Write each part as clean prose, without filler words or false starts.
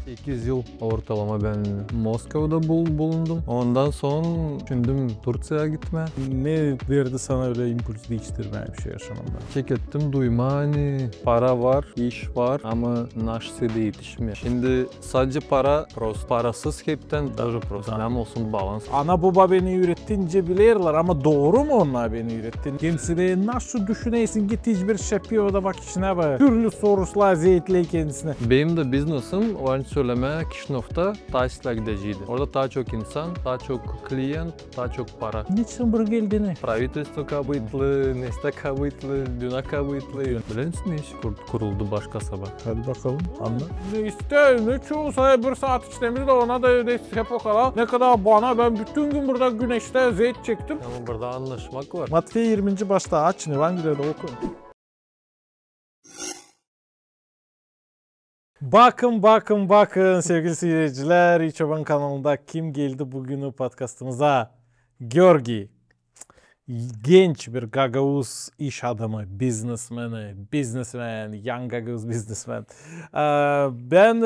8 yıl ortalama ben Moskova'da bulundum. Ondan sonra düşündüm Turca'ya gitme. Ne verdi sana öyle impuls değiştirmeye bir şey yaşamanda? Çek ettim duyma hani para var, iş var ama naşsı yetişmiyor. Şimdi sadece para, parasız hepten daha prost. Ne olsun balans. Ana baba beni ürettince bilirler ama doğru mu onlar beni ürettin? Kendisine nasıl düşüneysin git hiçbir şey yapıyor da bak işine bak. Türlü sorular zeytle kendisine. Benim de biznesim o an söyleme Kişinof'ta Taysla gideceğiydi. Orada daha çok insan, daha çok klient, daha çok para. Niçin buraya geldin? Правительство kabıytlı, Neste kabıytlı, Düna kabıytlı. Bilir misin ne iş kuruldu başka sabah? Hadi bakalım anla. Ne iste ne çoğusa bir saat işlemir de ona da hep o kadar. Ne kadar bana ben bütün gün burada güneşte zeyt çektim. Ama burada anlaşmak var. Matvey 20. başta aç Evangelia'da oku. Bakın sevgili seyirciler. İçoban kanalında kim geldi bugünü podcastımıza? Georgi. Genç bir Gagavuz iş adamı, businessman, young Gagavuz businessman. Ben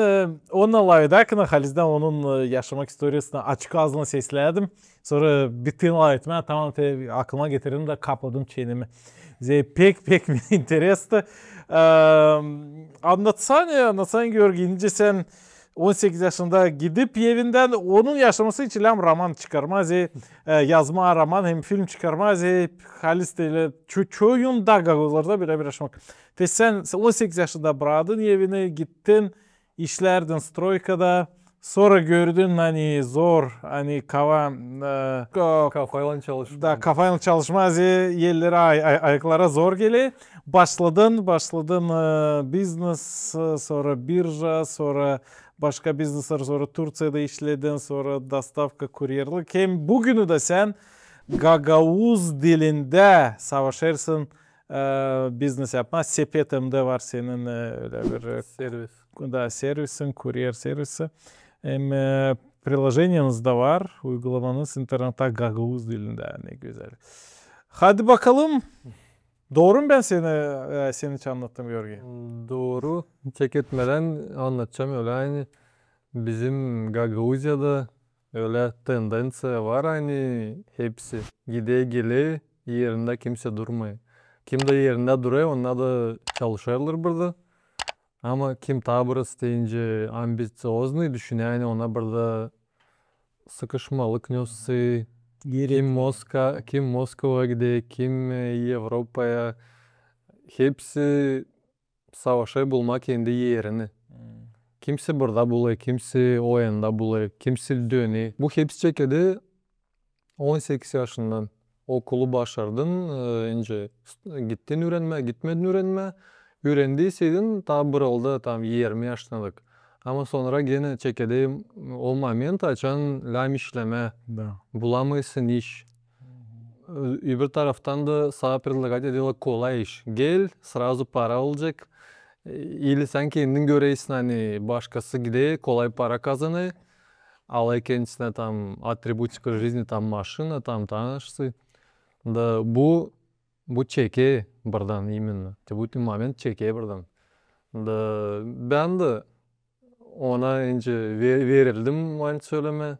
onunla laydakın halizden onun yaşamak istoryasını açık ağzına sesledim. Sonra bütün layetme tamam aklıma getirdim de kapadım çenemi. Pek interesti. Anlatsan Georgi, sen 18 yaşında gidip evinden onun yaşaması için hem roman çıkarmaz, yazma roman hem film çıkarmaz, halisteyle çoğun da Gagavuzlarda birebir yaşamak. Ve sen 18 yaşında bıraktın evine gittin, işlerdin stroykada, sonra gördün hani zor, hani Kafayla çalışma. Da kafayla çalışmaz, yerlere ayaklara zor geliyor. Başladın business, sonra birja, sonra başka business'lar, sonra Turca'da işledin, sonra dostavka, kuryerlik. Hem bugünü de sen Gagavuz dilinde savaşırsın, business yapma. Sepetim'de var senin öyle bir Servis. Servisin, kuryer servisi. Hem приложениyanız da var. Uygulamanız internette Gagavuz dilinde. Ne güzel. Hadi bakalım. Doğru mu ben seni hiç anlattım Georgi? Doğru. Çek etmeden anlatacağım öyle hani bizim Gagavuzya'da öyle tendensiya var hani hepsi gide gele yerinde kimse durmuyor. Kim de yerinde duruyor onlar da çalışıyorlar burada. Ama kim tabir isteyince ambisiozlu düşünüyor yani ona burada sıkışmalık nüsü. Kim Moskova'ya gidiyor, kim Avrupa'ya. Hepsi savaşı bulmak kendi yerini. Kimse burada buluyor, kimse o yanda buluyor, kimse dönüyor. Bu hepsi çekedi 18 yaşından. Okulu başardın, önce gittin öğrenme, gitmedin öğrenme. Öğrendiyseydin ta bırıldı tam 20 yaşındalık. Ama sonra gene çekedi o moment açan lam işleme, bulamıyorsun iş. Öbür taraftan da sana предлагать ediyorlar kolay iş. Gel, сразу para olacak. Или sen kendin göreysin hani başkası gidiyor, kolay para kazanıyor. Alay kendisine tam atributика жизни, tam maşına, tam tanışsı. Da bu çeke buradan именно. Bu moment çeke buradan. Da ben de ona önce verildim hani söyleme.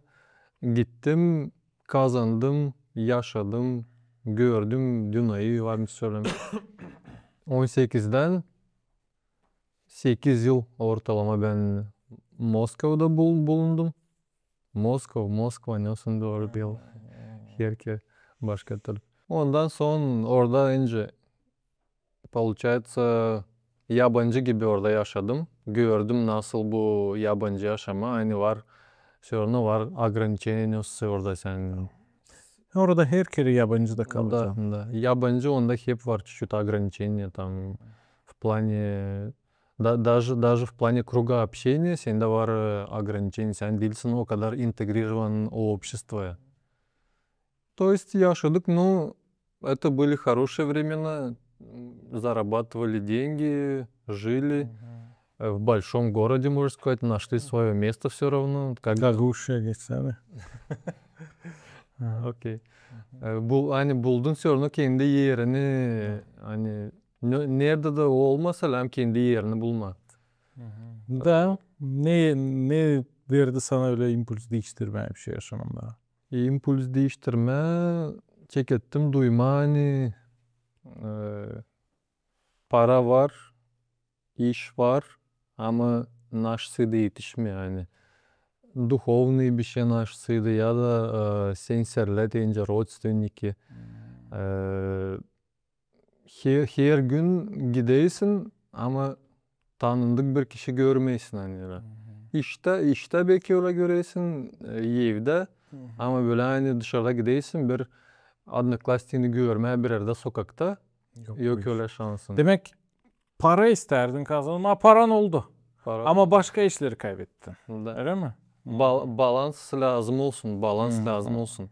Gittim, kazandım, yaşadım, gördüm dünyayı var mı söyleme. 18'den 8 yıl ortalama ben Moskova'da bulundum. Moskova ne olsun doğru değil. Herke başka türlü. Ondan sonra orada önce получается yabancı gibi orada yaşadım. Gördüm nasıl bu yabancı yaşama hani var. Sonra var ограничение orada sen. Orada her kere yabancı da kalacağım. Да. Yabancı onda hep var чуть-чуть ограничение там в плане даже в плане круга общения sende var ограничение. Sen değilsin o kadar интегрирован o обществоя. То есть yaşadık, ну, это были хорошие времена, зарабатывали деньги, жили в большом городе, можно сказать, нашли свое место все равно. Gagavuz'a geçsene. Okey. Hani buldun sonra kendi yerini hani nerede de olmasa hem kendi yerini bulma. Da Ne verdi sana öyle impuls değiştirmeye bir şey yaşamında? İmpuls değiştirme çekettim duyma hani e, para var, iş var ama naşsıydı yetişmiyor yani. Духовный bir şey naşsıydı ya da sensörle deyince родственники. Her gün gideysin ama tanındık bir kişi görmeysin hani öyle. İşte belki öyle göreysin evde ama böyle hani dışarıda gideysin bir adlıklastiğini görmeye bir yerde sokakta yok öyle şansın. Demek para isterdin kazanma, paran oldu. Para, Ama başka işleri kaybettin. da, Öyle mi? balans lazım olsun, balans lazım olsun.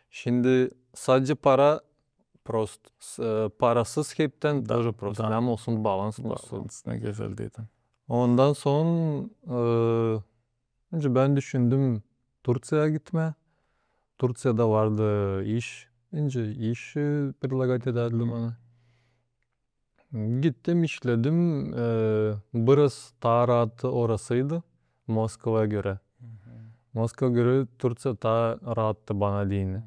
Şimdi sadece para prost, parasız hepten даже prost. da. Ne olsun, balans olsun. Balans ne güzel dedin. Ondan sonra önce ben düşündüm Turca'ya gitme. Turca'da vardı iş. Önce iş предлагать ederdi bana. Gittim işledim. Biraz daha rahat orasıydı Moskova'ya göre. Moskova'ya göre Turca daha rahattı bana diyeyim.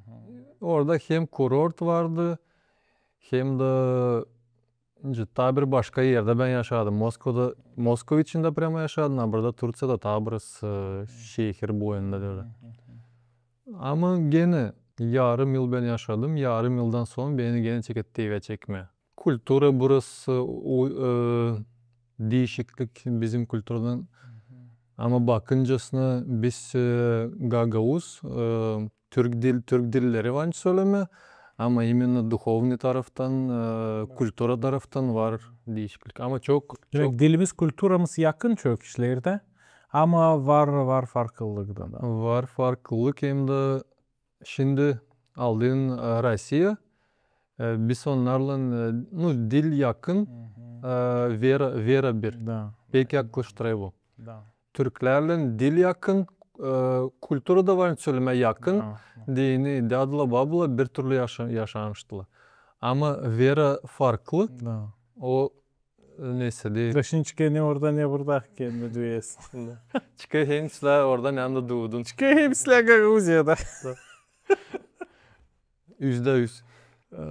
Orada hem kurort vardı hem de daha bir başka yerde ben yaşadım. Moskova içinde prema yaşadım. A burada Turca'da daha biraz şehir boyunda öyle. Ama gene yarım yıl ben yaşadım. Yarım yıldan sonra beni gene çeketti eve çekme. Kultura burası değişiklik bizim kültürden. Ama bakıncasına biz Gagavuz, Türk dilleri var söyleme. Ama именно духовный taraftan, kültüra taraftan var değişiklik. Ama çok Dilimiz, kültürümüz yakın çok işlerde. Ama var farklılık da. var farklılık hem de şimdi aldığın Rusya biz onlarla dil yakın vera bir. Pek yaklaştırıyor bu. Türklerle dil yakın, kültürü de var söyleme yakın. Dini, dadla babla bir türlü yaşamıştılar. Ama vera farklı. O neyse değil. Şimdi ne orada ne burada kendi dünyasın. Çıkıyor hemsler oradan yanında doğdun. Çıkıyor hemsler Gagavuzya'da. %100.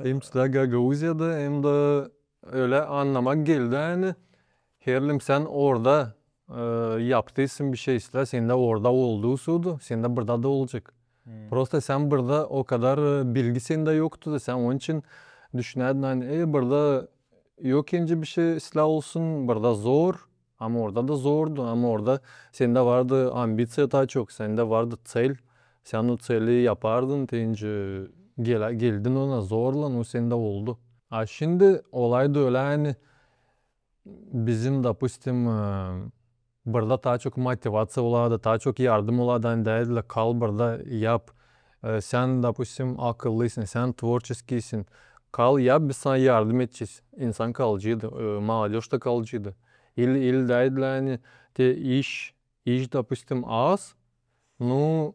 Hemsler Gagavuzya'da hem de öyle anlamak geldi yani. Herlim sen orada yaptıysın bir şey ister. Sen de orada olduğu sudu. Sen de burada da olacak. Prosta sen burada o kadar bilgi sende yoktu da sen onun için düşünerdin hani burada yok ince bir şey silah olsun burada zor ama orada da zordu ama orada sende vardı ambisiya daha çok sende vardı cel sen o celi yapardın deyince geldin ona zorla o sende oldu. Şimdi olay da öyle hani bizim допустим burada daha çok motivasyon oladı, daha çok yardım oladı. Hani dediler kal burada yap. Sen допустим akıllısın, sen tворческийsin. Kal yap biz sana yardım edeceğiz. İnsan kalıcıydı, молодежь da kalıcıydı. İl dediler hani iş допустим az. Ну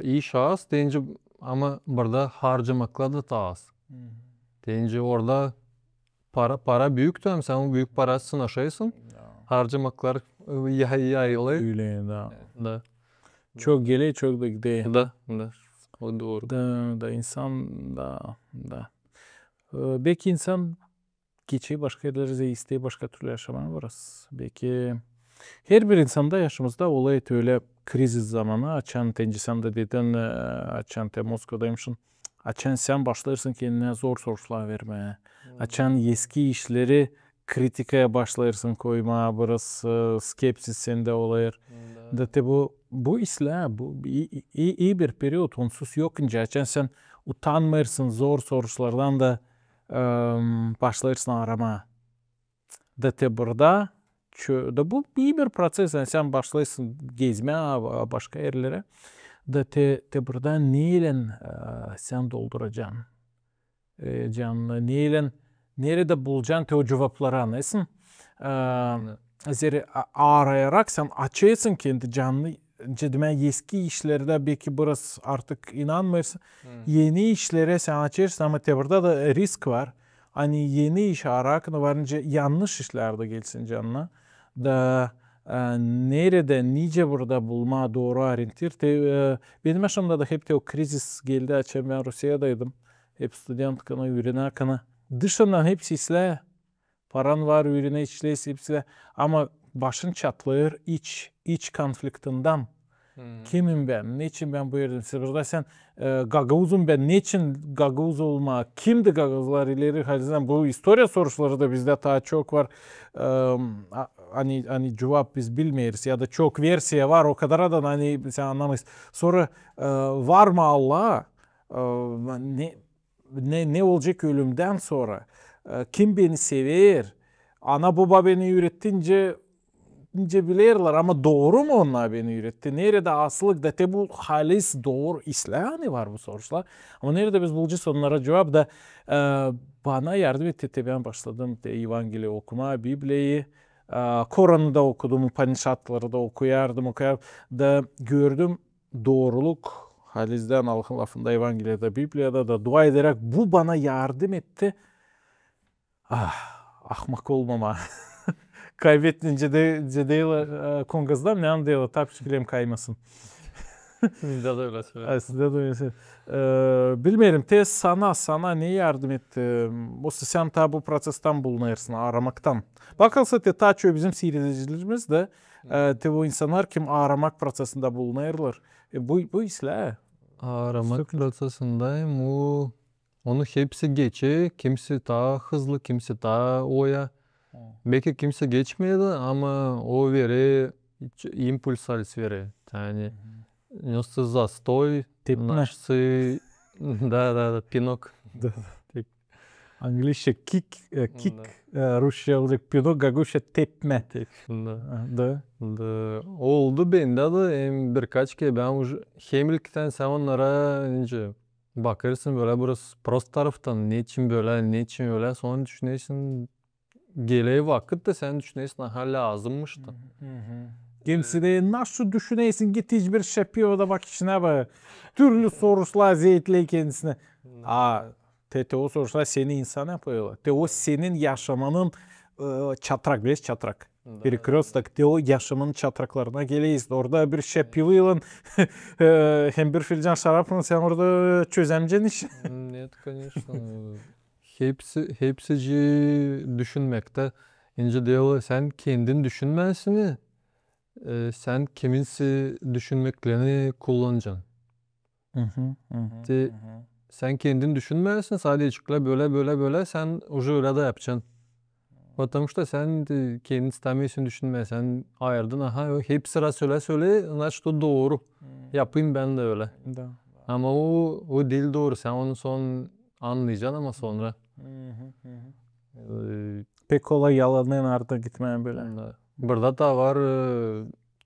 iş az deyince ama burada harcamaklar da az. Deyince orada para büyüktü hem sen o büyük parasını aşaysın. Harcamaklar yayılıyor. Öyle Da. Çok gele çok da gidiyor. Da. O doğru. Da insan da. Belki insan geçi başka yerlerde isteği başka türlü yaşamaya varız. Belki her bir insanda yaşımızda olay öyle kriz zamanı açan sen de dedin açan Moskova'daymışsın. Açan sen başlarsın kendine zor sorular vermeye. Açan eski işleri kritikaya başlarsın koymaya biraz skepsis sende olayır. Da bu isla bu iyi bir periyot onsuz yokunca açan sen utanmırsın zor sorulardan da başlarsın arama. Da burada bu iyi bir proses. Yani sen başlarsın gezmeye başka yerlere. Da burada neyle sen dolduracaksın? Canlı neyle nerede bulacaksın o cevapları anlarsın? Arayarak sen açarsın kendi canlı. Demek eski işlerde belki biraz artık inanmıyorsun. Yeni işlere sen açarsın ama burada da risk var. Hani yeni iş ararak varınca yanlış işler de gelsin canına. Da Nerede, nice burada bulma doğru orientir. Benim yaşamda da hep de o kriz geldi. Ben Rusya'daydım. Hep studentkana, ürünakana. Dışından hepsi isle. Paran var, ürüne içleyiz hepsi. Ama başın çatlıyor iç konfliktinden. Kimim ben? Niçin ben bu yerden? Burada sen Gagavuz'um ben. Niçin Gagavuz olma? Kimdi Gagavuzlar ileri halden? Bu historia soruları da bizde daha çok var. Hani cevap biz bilmeyiz ya da çok versiya var o kadar da hani sen anlamayız. Sonra var mı Allah? Ne olacak ölümden sonra? Kim beni sever? Ana baba beni üretince bilirler ama doğru mu onlar beni üretti? Nerede asılık da bu halis doğru İslami var bu sorular. Ama nerede biz bulacağız onlara cevap da bana yardım etti. Ben başladım Evangeliyi okuma, Biblia'yı. Koran'ı da okudum, Upanishadları da okuyardım da gördüm doğruluk halizden Allah'ın lafında Evangeli'de, Biblia'da da dua ederek bu bana yardım etti. Ahmak olmama. Kaybettince de Kongaz'dan ne anlayalım. Tabii kaymasın. Bizde de öyle söyle. Sizde de öyle. Bilmiyorum. Sana ne yardım etti? Sen tabi bu prosesten bulunarsın aramaktan. Bakılsa daha çok bizim seyredicilerimiz de bu insanlar kim aramak prosesinde bulunarlar. Bu isle. Aramak prosesindeyim. Onu hepsi geçiyor. Kimisi daha hızlı, kimisi daha oya. Belki kimse geçmedi ama o veri impuls veriyor. Yani нёсся застой, наши, да, пинок. Английше kick, Rusça olacak pino, Gaguşa tepme. Da. Oldu bende de birkaç kere ben hemlikten sen onlara ince bakarsın böyle burası prost taraftan ne için öyle sonra düşünüyorsun geleği vakit de sen düşünüyorsun aha lazımmış da. Kimse de nasıl düşünüyorsun git hiçbir şey yapıyor da bak işine bak. Türlü sorular zeytli kendisine. O sorular seni insan yapıyorlar. O senin yaşamanın çatrak. Перекресток, o yaşamın çatraklarına geleyiz. Orada bir şey yapıyorlar. Hem bir filcan şarapla sen orada çözemeceksin iş. Нет, конечно. Hepsi düşünmekte. İnce diyorlar sen kendin düşünmezsin. Sen kiminsi düşünmeklerini kullanacaksın. Sen kendin düşünmezsin sadece çıkla böyle sen уже öyle de yapacaksın. Потому что sen kendin istemiyorsun düşünme. Sen ayırdın aha hep sıra söyle значит o doğru. Yapayım ben de öyle. Ama o değil doğru. Sen onu son anlayacaksın ama sonra. Pek kolay yalanın ardına gitmeyen böyle. Burada da var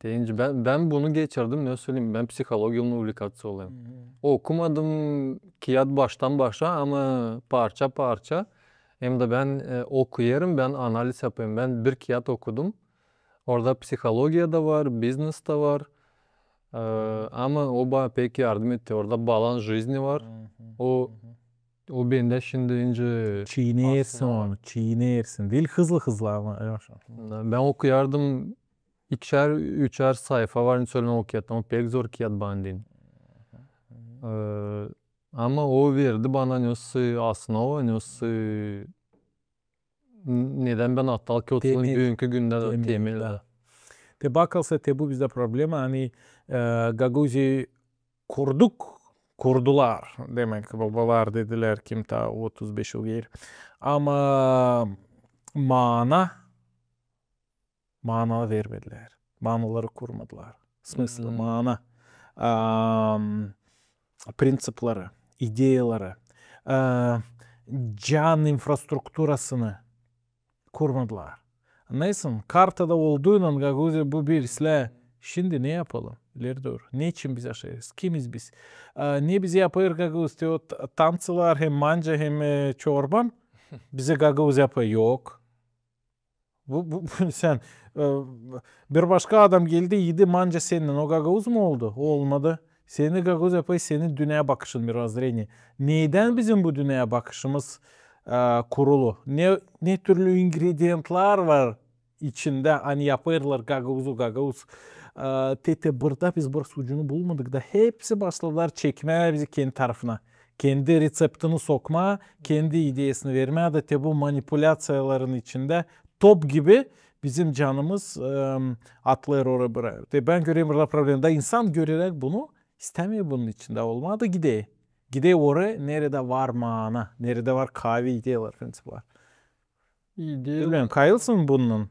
deyince ben bunu geçirdim ne söyleyeyim ben psikologiyamla увлекаться olayım. Okumadım kağıt baştan başa ama parça. Hem de ben okuyarım ben analiz yapayım. Ben bir kağıt okudum. Orada psikolojiya da var, business da var. Ama o bana pek yardım etti. Orada balans жизни var. O bende şimdi ince çiğnersin. Değil hızlı ama. Ben okuyardım. 2-3 sayfa var söylenen o kağıt ama pek zor kağıt bana değil. Ama o verdi bana основа, neden ben aptal kağıtların bugünkü günde temel. Bakılsa bu bizde problem hani Gaguz'u kurdular demek babalar dediler kim ta 35 yıl yer. Ama mana vermediler. Manaları kurmadılar. Smyslı mana. Prinsipleri, ideyaları, can infrastrukturasını kurmadılar. Neyse, kartada olduğundan Gaguzya bu bir isle şimdi ne yapalım? İleri doğru. Ne için biz yaşayız? Kimiz biz? Ne bize yapıyor Gaguzya? Tanrılar hem manca hem çorban. Bize Gaguzya yapıyor. Yok. Bu sen bir başka adam geldi yedi manca senin. O Gaguz mu oldu? O olmadı. Seni Gaguz yapıyor. Senin dünyaya bakışın biraz rengi. Neden bizim bu dünyaya bakışımız kurulu? Ne türlü ingredientlar var içinde hani yapırlar gagavuz. Tete burada biz burası ucunu bulmadık da hepsi başladılar çekmeye bizi kendi tarafına. Kendi reseptini sokma, kendi ideyasını vermeye de bu manipülasyaların içinde top gibi bizim canımız atlar oraya buraya. Ben göreyim burada problemde insan görerek bunu istemiyor bunun içinde olmadı gideye. Gideye oraya nerede var mana, nerede var kahve ideyalar prensip var. İyi değil. Bilmiyorum kayılsın bunun.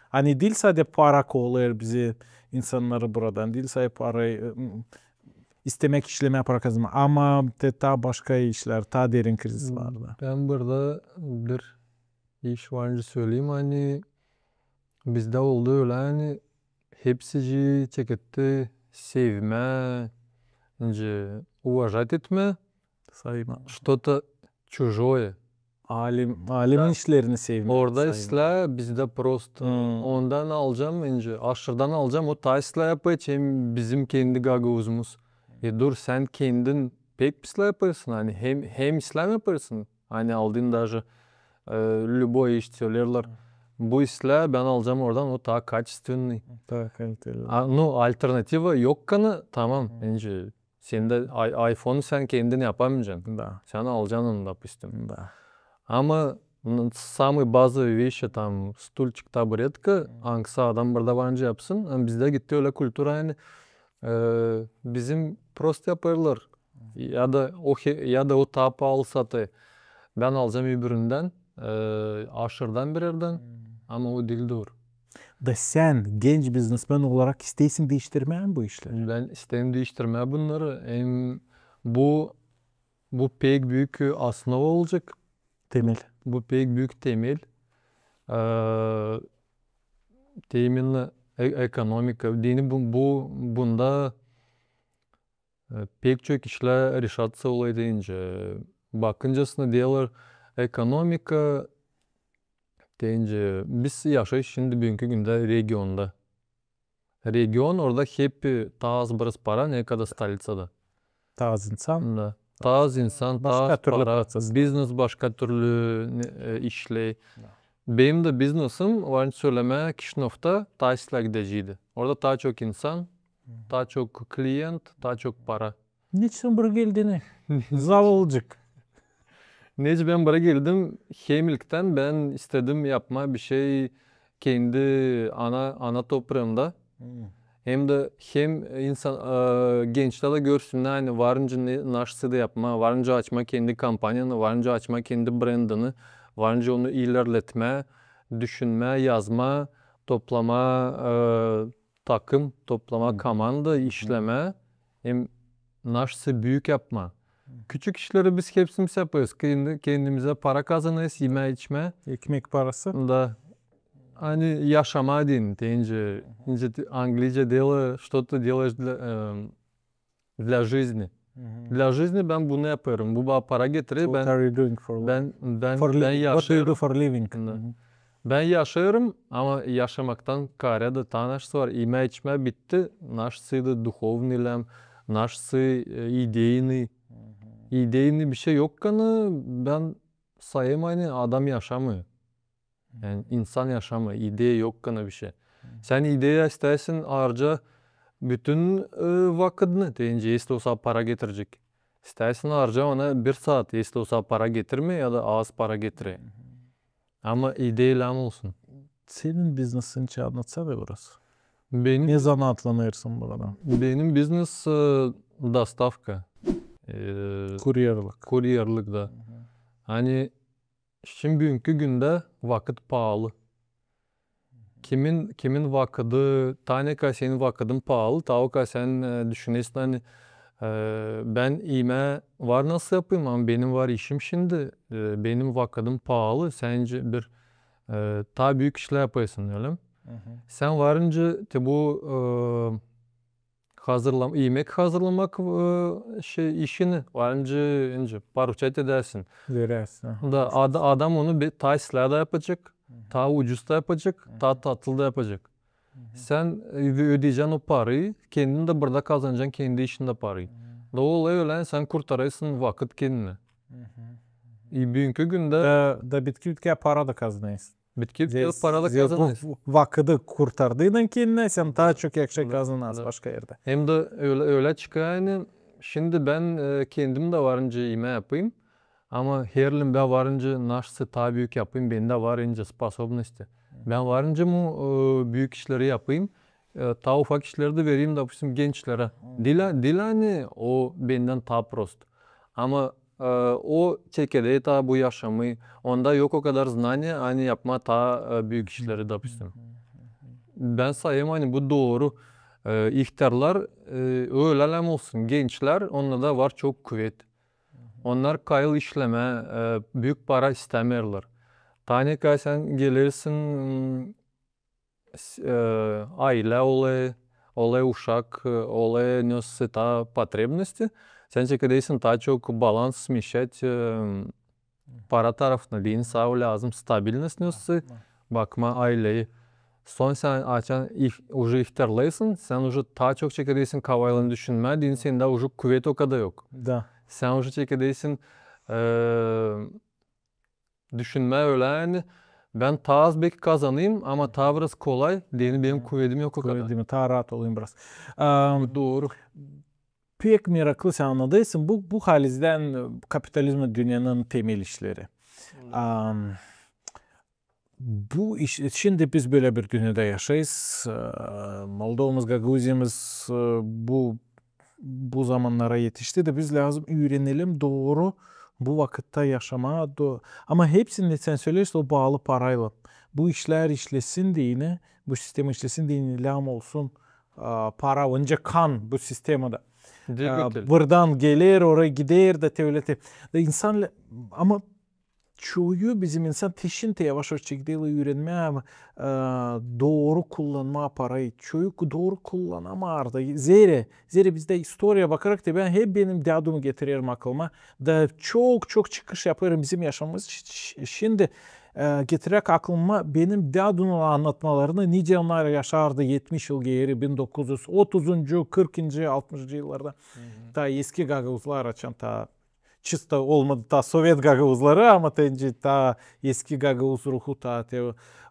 Hani değil sadece para kovalıyor bizi insanları buradan. Değil sadece parayı istemek işlemeye para kazanmak. Ama daha başka işler, daha derin kriz vardı. Ben burada bir iş varınca söyleyeyim hani bizde oldu öyle hani hepsi çeketti sevme, önce уважать etme, Sayma. что-то чужое. Alimin işlerini sevmiyor. Orada isle bizde prost ondan alacağım önce aşırıdan alacağım o taşla yapacağım bizim kendi gagavuzumuz. Dur sen kendin pek pisle yaparsın hani hem İslam yaparsın hani aldığın даже любой iş söylerler. Bu isle ben alacağım oradan o daha качественный. Daha kaliteli. No alternativa yok kanı tamam önce sen de iPhone sen kendin yapamayacaksın. Да. Sen alacaksın onu da допустим. Да. Ama самый базовый вещи там стульчик, табуретка, аңса adam burada varınca yapsın. Bizde gitti öyle kültür yani bizim prost yaparlar. Ya da o tapı alsatı. Ben alacağım öbüründen, aşırıdan birerden ama o değil doğru. Da sen genç biznesmen olarak isteyesin değiştirmeyen bu işleri. Ben isteyim değiştirmeye bunları. Bu pek büyük aslında olacak. Temel. Bu pek büyük temel. Teminle ekonomika. Dini bunda pek çok işler решаться olay deyince. Bakıncasına diyorlar ekonomika deyince biz yaşayız şimdi bugünkü günde regionda. Region orada hep daha az biraz para ne kadar stolitsada. Daha az insan. Da. Daha az insan, daha Başka az türlü para, proces. biznes başka türlü işley. Benim de biznesim var söyleme Kişinof'ta Taşla gideceydi. Orada daha çok insan, daha çok klient, daha çok para. Niçin buraya geldiğini? Zavallıcık. Neyse ben buraya geldim. Hemilk'ten ben istedim yapma bir şey kendi ana toprağımda. Hem de insan gençler de görsünler hani varınca nasıl da yapma, varınca açma kendi kampanyanı, varınca açma kendi brandını, varınca onu ilerletme, düşünme, yazma, toplama takım, toplama komanda, işleme, hem nasıl büyük yapma. Küçük işleri biz hepsimiz yapıyoruz. Kendimize para kazanıyoruz, yeme içme. Ekmek parası. Da. Hani yaşama deyince İngilizce что-то делаешь для жизни. Для жизни ben bunu yaparım. Bu bana para getiriyor. What are you doing for Ben What do you do yaşıyorum. for living? Ben yaşıyorum ama yaşamaktan kare de tanışsı var. Yeme içme bitti. Nasılsıydı духовный, nasılsı ideyini. İdeyini bir şey yok kanı ben sayayım hani adam yaşamıyor. Yani insan yaşamı, ideye yok kanı bir şey. Sen ideye istersin harca bütün vakitini deyince если olsa para getirecek. İstersin harca ona 1 saat если olsa para getirme ya da az para getire. Ama ideyle olsun. Senin biznesin için anlatsana burası. Benim Ne zaman atlanırsın buradan? benim biznes доставка. Kuryerlik. Kuryerlik da. Hani şimdi bugünkü günde vakit pahalı. Kimin vakıdı, tane ka senin vakıdın pahalı, tavuk ka sen düşünüyorsun hani ben ime var nasıl yapayım ama benim var işim şimdi, benim vakıdım pahalı, sence bir daha büyük işler yapıyorsun öyle mi? Sen varınca bu yemek hazırlamak işini varınca поручать edersin. Verirsin. Da adam onu daha silahda yapacak, daha ucuz da yapacak, daha tatlı da yapacak. Sen ödeyeceksin o parayı, kendin de burada kazanacaksın kendi işinde parayı. Da olay öyle sen kurtarırsın vakit kendine. Bugünkü günde Da bitki para da kazanıyorsun. Bitkip paralı kazanırsın. Vakıdı kurtardığın kendine sen daha çok yakışık kazanırsın başka yerde. Hem de öyle çıkıyor yani. Şimdi ben kendim de varınca yeme yapayım. Ama herlim ben varınca naşsı daha büyük yapayım. Bende varınca sposobnosti. Ben varınca mu büyük işleri yapayım. Ta ufak işleri de vereyim da gençlere. Dil hani o benden daha prost. Ama o çekirdeği ta bu yaşamı. Onda yok o kadar znanya hani yapma ta büyük işleri de Ben sayayım hani bu doğru. İhtiyarlar öyle olsun. Gençler onunla da var çok kuvvet. Onlar kayıl işleme, büyük para istemiyorlar. Tane sen gelirsin aile olay uşak, olay nösse ta потребности. Sen çekirdeğsin daha çok balans смещать para tarafına değil sağ lazım. Stabilность nösse bakma aileyi. Son sen açan уже ihtiyarlaysın. Sen уже daha çok çekirdeğsin kavaylarını düşünme. Din senin daha уже kuvvet o kadar yok. Da. Sen уже çekirdeğsin düşünme öyle yani. Ben daha az belki kazanayım ama daha biraz kolay. Benim kuvvetim yok o kadar. Kuvvetimi daha rahat olayım biraz. Bu doğru. Pek meraklı sen anladıysın. Bu halizden kapitalizm dünyanın temel işleri. Bu iş, şimdi biz böyle bir dünyada yaşayız. Moldova'mız, Gagauziya'mız bu zamanlara yetişti de biz lazım öğrenelim doğru bu vakitte yaşama. Ama hepsini sen söylüyorsun o bağlı parayla. Bu işler işlesin diye, bu sistem işlesin diye lazım olsun para, önce kan bu sistemde. Buradan gelir, oraya gider de devlete. İnsan ama çoğu bizim insan teşinte yavaş yavaş şekilde öğrenmeye doğru kullanma parayı çoğu doğru kullanamazdı. Zere bizde historiye bakarak da ben hep benim dadımı getiririm aklıma da çok çıkış yaparım bizim yaşamımız. Şimdi getirerek aklıma benim dadımı anlatmalarını nice onlar yaşardı 70 yıl geri 1930. 40. 60. yıllarda. Ta eski Gagauzlar açan ta чисто olmadı ta Sovyet Gagauzları ama tence ta eski Gagauz ruhu ta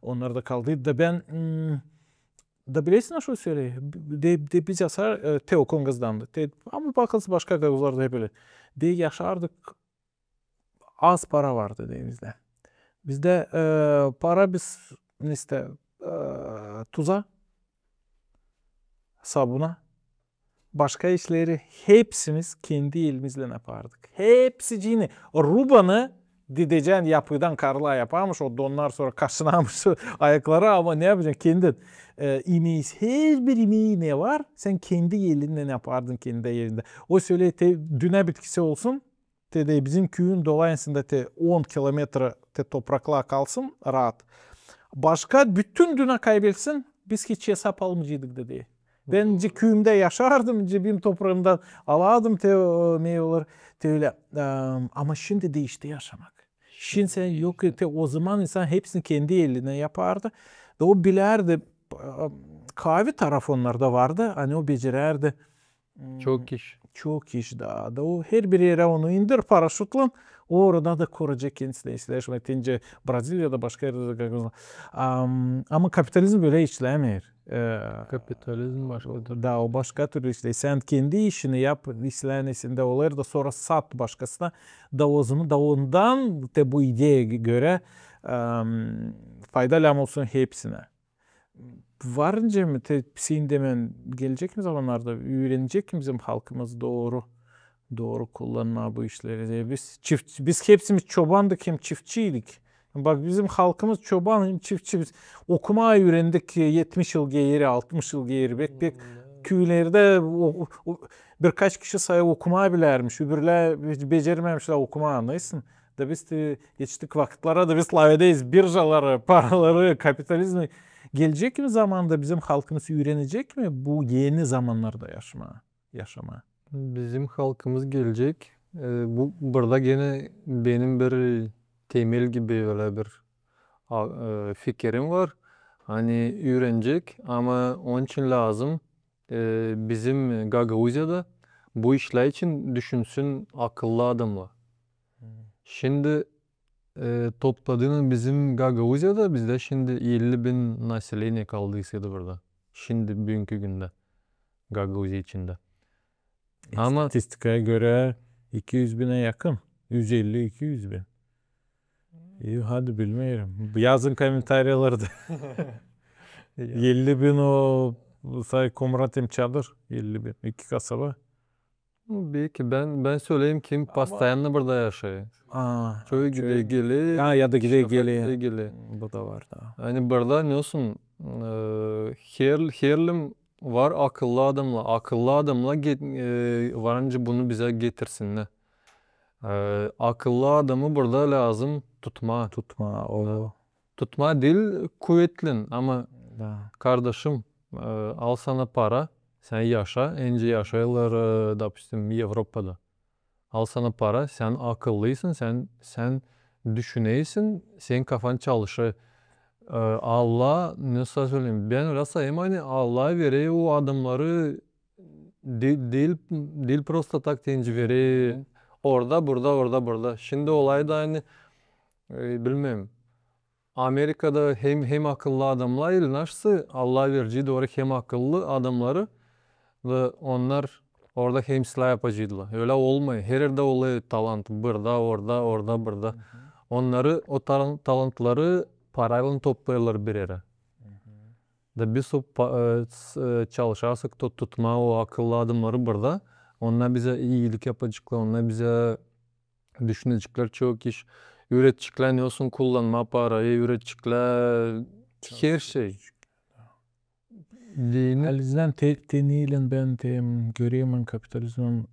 onlarda kaldı da ben da bilirsin nasıl söyleyeyim de biz yaşar Teo Kongaz'dandı ama bakılsın başka Gagauzlarda hep öyle de yaşardık az para vardı denizde bizde para biz işte tuza sabuna başka işleri hepsimiz kendi elimizle yapardık. Hepsi cini. O rubanı dideceksin yapıdan karla yaparmış. O donlar sonra kaşınamış ayakları ama ne yapacaksın kendin. İmeği, her bir imeği ne var? Sen kendi elinle yapardın kendi yerinde. O söyle düne bitkisi olsun. De bizim köyün dolayısında 10 kilometre toprakla kalsın rahat. Başka bütün düne kaybetsin. Biz hiç hesap almayacaktık dedi. Ben köyümde yaşardım, cebim toprağımdan alardım meyveler. Öyle. Ama şimdi değişti yaşamak. Şimdi sen yok o zaman insan hepsini kendi eline yapardı. Ve o bilerdi. Kahve tarafı onlarda vardı. Hani o becerirdi. Çok iş. Çok iş daha da. O her bir yere onu indir paraşütle. Orada da koruyacak kendisine işleşmek. Tence Brezilya'da başka yerde de. Ama kapitalizm böyle işlemiyor. Kapitalizm başkadır. Da o başka türlü işte. Sen kendi işini yap, işlenesinde olur da sonra sat başkasına. Da o zaman da ondan da bu ideye göre faydalı olsun hepsine. Varınca mı senin demen gelecek mi zamanlarda öğrenecek mi bizim halkımız doğru kullanma bu işleri. Biz hepsimiz çobandık hem çiftçiydik. Bak bizim halkımız çoban hem çiftçi. Biz okumayı öğrendik 70 yıl geri 60 yıl geri. Bek köylerde birkaç kişi sayı okumayı bilermiş. Öbürler becermemişler okumayı anlaysın. Da biz de geçtik vakitlara da biz lavedeyiz. Birjaları, paraları, kapitalizmi. Gelecek mi zamanda bizim halkımız öğrenecek mi bu yeni zamanlarda yaşama? Bizim halkımız gelecek. Burada gene benim bir temel gibi öyle bir fikrim var. Hani öğrenecek ama onun için lazım bizim Gagauziya'da bu işler için düşünsün akıllı adamlar. Şimdi topladığın bizim Gagavuzya'da bizde şimdi 50 bin naselение kaldıydı burada. Şimdi bugünkü günde Gagavuzya içinde. Ama Statistikaya göre 200 bine yakın. 150-200 bin. İyi, hadi bilmiyorum. Yazın komentaryalarda. 50 bin o say Komratim çadır. 50 bin. 2 kasaba. belki ben söyleyeyim kim pastayanlı burada yaşıyor. Köy gide geli. Ya da gide geli. geli. Bu da var da. Hani burada ne olsun? Herlim var akıllı adamla. Akıllı adamla varınca bunu bize getirsinler. Akıllı adamı burada lazım tutma. O. Tutma değil kuvvetlin ama Da. kardeşim al sana para sen yaşa. Önce yaşayırlar допустим Avrupa'da. Al sana para sen akıllıysın sen düşüneysin sen kafan çalışır. Allah nasıl söyleyeyim ben öyle sayayım hani Allah veriyor o adamları değil prosta tak deyince veriyor. Orada burada. Şimdi olay da hani bilmem. Amerika'da hem akıllı adamlar ilinirse Allah vereceği doğru hem akıllı adamları ve onlar orada hem silah yapacaklar. Öyle olmuyor. Her yerde oluyor talant. Burada, burada. Onları, o talantları parayla toplayırlar bir yere. Da biz o çalışarsak tutma o akıllı adamları burada. Onlar bize iyilik yapacaklar. Onlar bize düşünecekler çok iş. Üretecekler ne olsun kullanma parayı, üretecekler her şey. Alizden teniyle ben göreyim kapitalizmin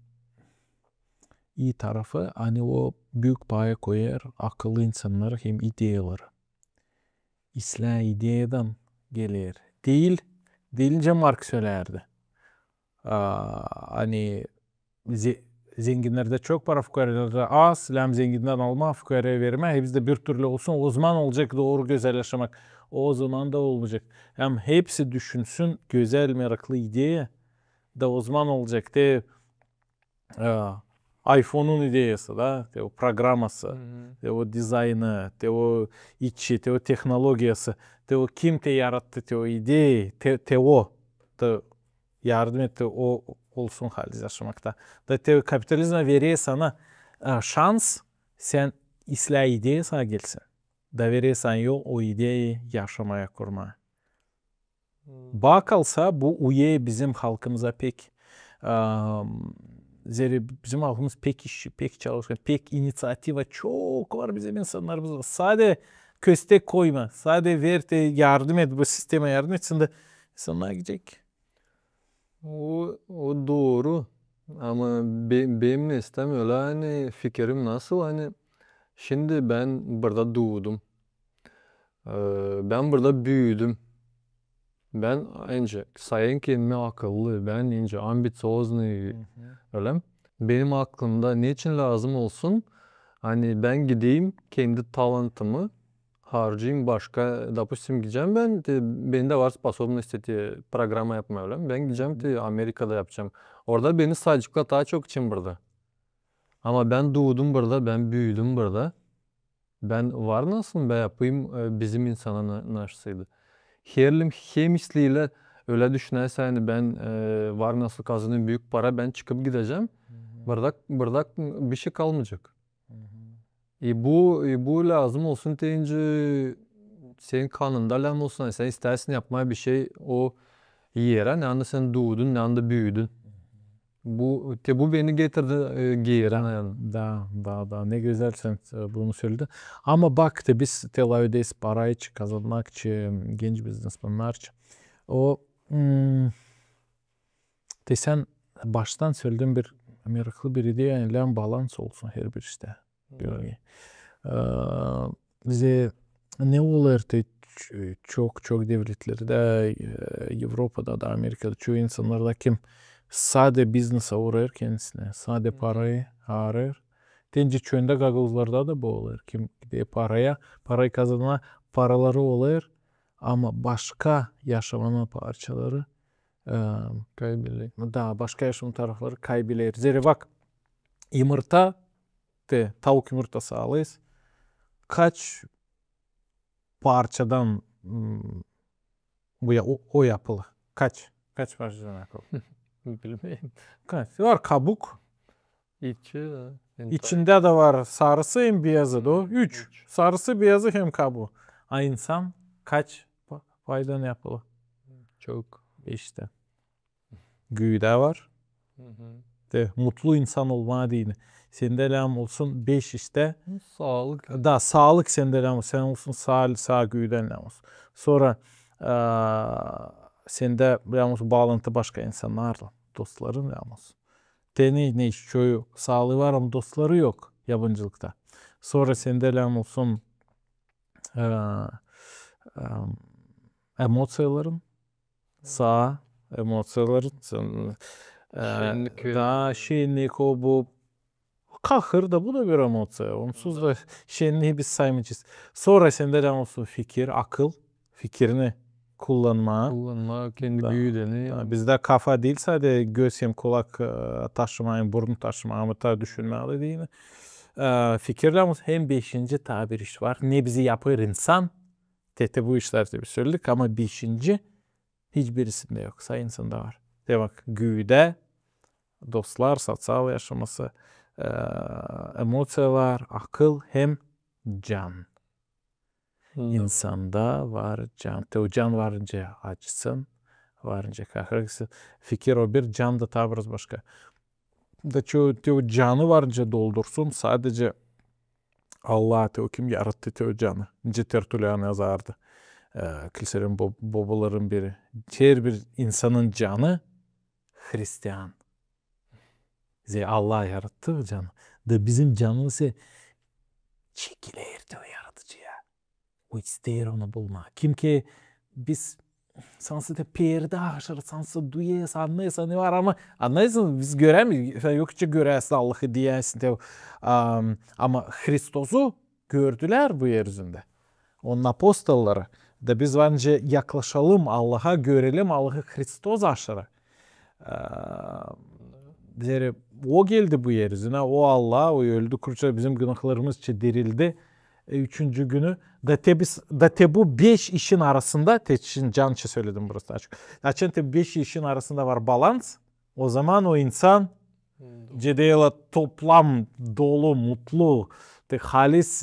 iyi tarafı hani o büyük paya koyar akıllı insanlar hem ideyaları. İslah ideyadan gelir. Değilince Marx söylerdi. Hani zenginlerde çok para, fukarada az, hem zenginden alma, fukaraya verme. Hepsi bir türlü olsun. O zaman olacak doğru güzel yaşamak. O zaman da olmayacak. Hem hepsi düşünsün güzel, meraklı ideya da o zaman olacak. iPhone'un ideyası da, o programası, o dizaynı, o içi, o teknolojisi, o kim yarattı o ideyi, o da yardım etti o olsun halde yaşamakta. Da kapitalizme veriyor sana şans, sen ıslah ideya sana gelsin. Da veriyor sana yol o ideyi yaşamaya kurmaya. Bakalsa bu üye bizim halkımıza pek bizim halkımız pek işçi, pek çalışkan, pek inisiyativa çok var bizim insanlarımızda. Sadece köstek koyma, sadece ver de yardım et, bu sisteme yardım etsin de insanlar gidecek. O doğru ama benim nesnem öyle hani fikrim nasıl hani şimdi ben burada doğdum. Ben burada büyüdüm. Ben önce sayın kendime akıllı, ben önce ambisiozlu öyle. Benim aklımda niçin lazım olsun? Hani ben gideyim kendi talantımı harcayayım başka, допустим gideceğim bende var способности programa yapma öyle. Ben gideceğim Amerika'da yapacağım. Orada beni sadece daha çok için burada. Ama ben doğdum burada, ben büyüdüm burada. Ben var nasıl ben yapayım bizim insana nasıldı. Herlim hemisliyle öyle düşünürsen hani ben var nasıl kazanayım büyük para ben çıkıp gideceğim. Burada bir şey kalmayacak. Bu lazım olsun deyince senin kanında lazım olsun. Sen istersin yapmaya bir şey o yere ne anda sen doğdun ne anda büyüdün. Bu beni getirdi giyiren yani. Da ne güzel sen bunu söyledin. Ama bak da biz Tel Aviv'deyiz para için kazanmak için genç biznesmenler için. O sen baştan söylediğin bir meraklı bir ideya yani balans olsun her bir işte. Bize ne olur da çok devletlerde Avrupa'da da Amerika'da çoğu insanlarda kim sade biznese uğrar kendisine, sade parayı arar. Dence çölde gagavuzlarda da bu olur. Kim gidiyor parayı kazanma paraları olur ama başka yaşamama parçaları Kaybediyor. da başka yaşam tarafları kaybeder. Zira bak yumurta tavuk yumurtası alırız. kaç parçadan o yapılı? Kaç? Kaç parçadan yapılı? Bilmiyorum. Kaç? Var kabuk. İçi İçinde de var sarısı hem beyazı da o. 3. Üç. Sarısı beyazı hem kabuğu. İnsan kaç paydan yapılı? Çok. İşte. Güğde var. Hı hı. De, mutlu insan olma dini. Sende lam olsun 5 işte. Sağlık. Da sağlık sende lam olsun. Sen olsun sağ güğden lam olsun. Sonra sende lam olsun bağlantı başka insanlarla. Dostların lam olsun. Ne iş çoğu sağlığı var ama dostları yok yabancılıkta. Sonra sende lam olsun emosiyaların sağ emosiyaların Şenlik da şenlik o bu kahır da bu da bir emosiya. Onsuz da şenliği biz saymayacağız. Sonra sende lam olsun fikir, akıl, fikrini kullanma. kullanma, kendi Da- güdeni. Bizde kafa değil sadece göz hem kulak taşımayın, burun taşımayın ama da düşünmeli değil mi? Fikirlerimiz hem 5. tabir iş var. Ne bizi yapar insan? Tete bu işlerde bir söyledik ama 5. hiçbirisinde yok. Sayısında var. Demek güde, dostlar, sosyal yaşaması, emosiyalar, akıl hem can. İnsanda var can. Te can varınca acısın, varınca kahrolsun. Fikir o bir, can da tavrız başka. Da te canı varınca doldursun sadece Allah te o kim yarattı te o canı. Nice Tertullian yazardı. Kilisenin babaların biri. Her bir insanın canı Hristiyan. Allah yarattı canı. Da bizim canımız çekilir de o yaratıcıya. O ister onu bulma. Kim ki biz sansı da perde aşırı sansı duyes anlayırsa ne var ama anlayırsan biz göremiyoruz. Sen yokça görersin Allah'ı diyesin. Ama Hristos'u gördüler bu yeryüzünde. Onun apostolları. Da biz bence yaklaşalım Allah'a, görelim Allah'ı Hristos aşırı. O geldi bu yeryüzüne. O Allah, o öldü kurça bizim günahlarımız için dirildi. 3. günü da bu 5 işin arasında için can için söyledim burası açık. Açın 5 işin arasında var balans. O zaman o insan cedeyle toplam dolu, mutlu, halis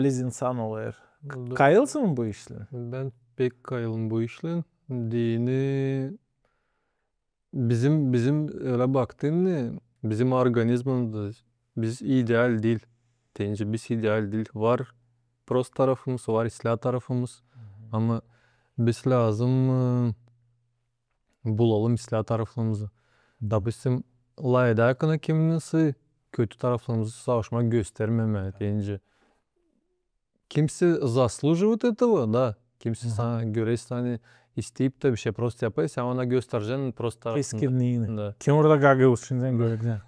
insan oluyor. Kayılsın mı bu işle? Ben pek kayılım bu işle. Dini bizim öyle baktığında bizim organizmamızda biz ideal değil. Deyince biz ideal değil. Var prost tarafımız, var islah tarafımız. Ama biz lazım bulalım islah tarafımızı. Da bizim laydakına kimisi kötü taraflarımızı savaşma göstermemeli deyince. Kimse заслуживает этого, да. Kimse sana göre hani isteyip de bir şey prost yapıyor. Sen ona göstereceksin prost tarafında. Keskinliğini. Da. Kim orada gaga uçundan göreceksin.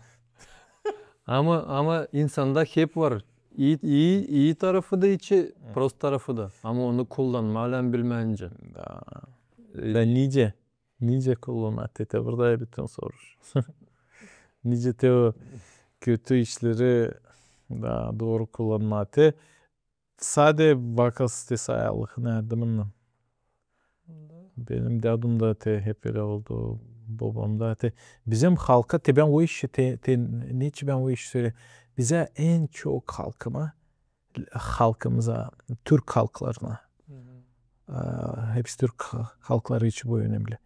Ama insanda hep var. İyi tarafı da içi, prost tarafı da. Ama onu kullanmayla bilmence. Da nice kullanma. Tete burada bütün sorur. Nice te o kötü işleri da doğru kullanma. Te sade vakası te sayallık nerdimden. Benim dadım da te hep öyle oldu. Babam da te. Bizim halka te ben o işi niçin ben o işi söyleyeyim. Bize en çok halkımıza, Türk halklarına, hepsi Türk halkları için bu önemli.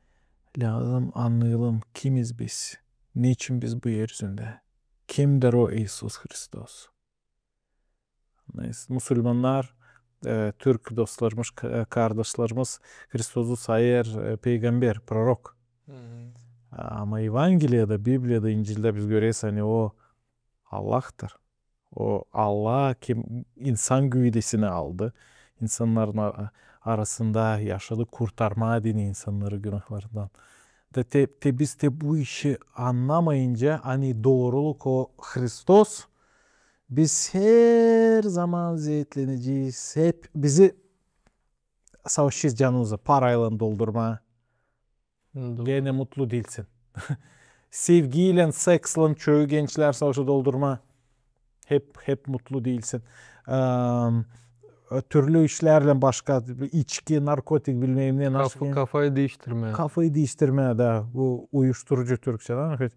Lazım anlayalım kimiz biz, niçin biz bu yeryüzünde, kimdir o İsus Hristos. Neyse, Müslümanlar, Türk dostlarımız, kardeşlerimiz Hristos'u sayır peygamber, prorok. Ama Evangelia'da, Biblia'da, İncil'de biz görüyoruz hani o Allah'tır. O Allah kim insan güydesini aldı. İnsanların arasında yaşadı, kurtarma dini insanları günahlarından. Biz bu işi anlamayınca hani doğruluk o Hristos biz her zaman zeytleneceğiz. Hep bizi savaşacağız canımızı parayla doldurma. Gene mutlu değilsin. Sevgiyle, seksle çoğu gençler savaşı doldurma. hep mutlu değilsin. Türlü işlerle başka içki, narkotik bilmem ne nasıl Kafayı değiştirme. kafayı değiştirmeye de bu uyuşturucu Türkçeden. Evet.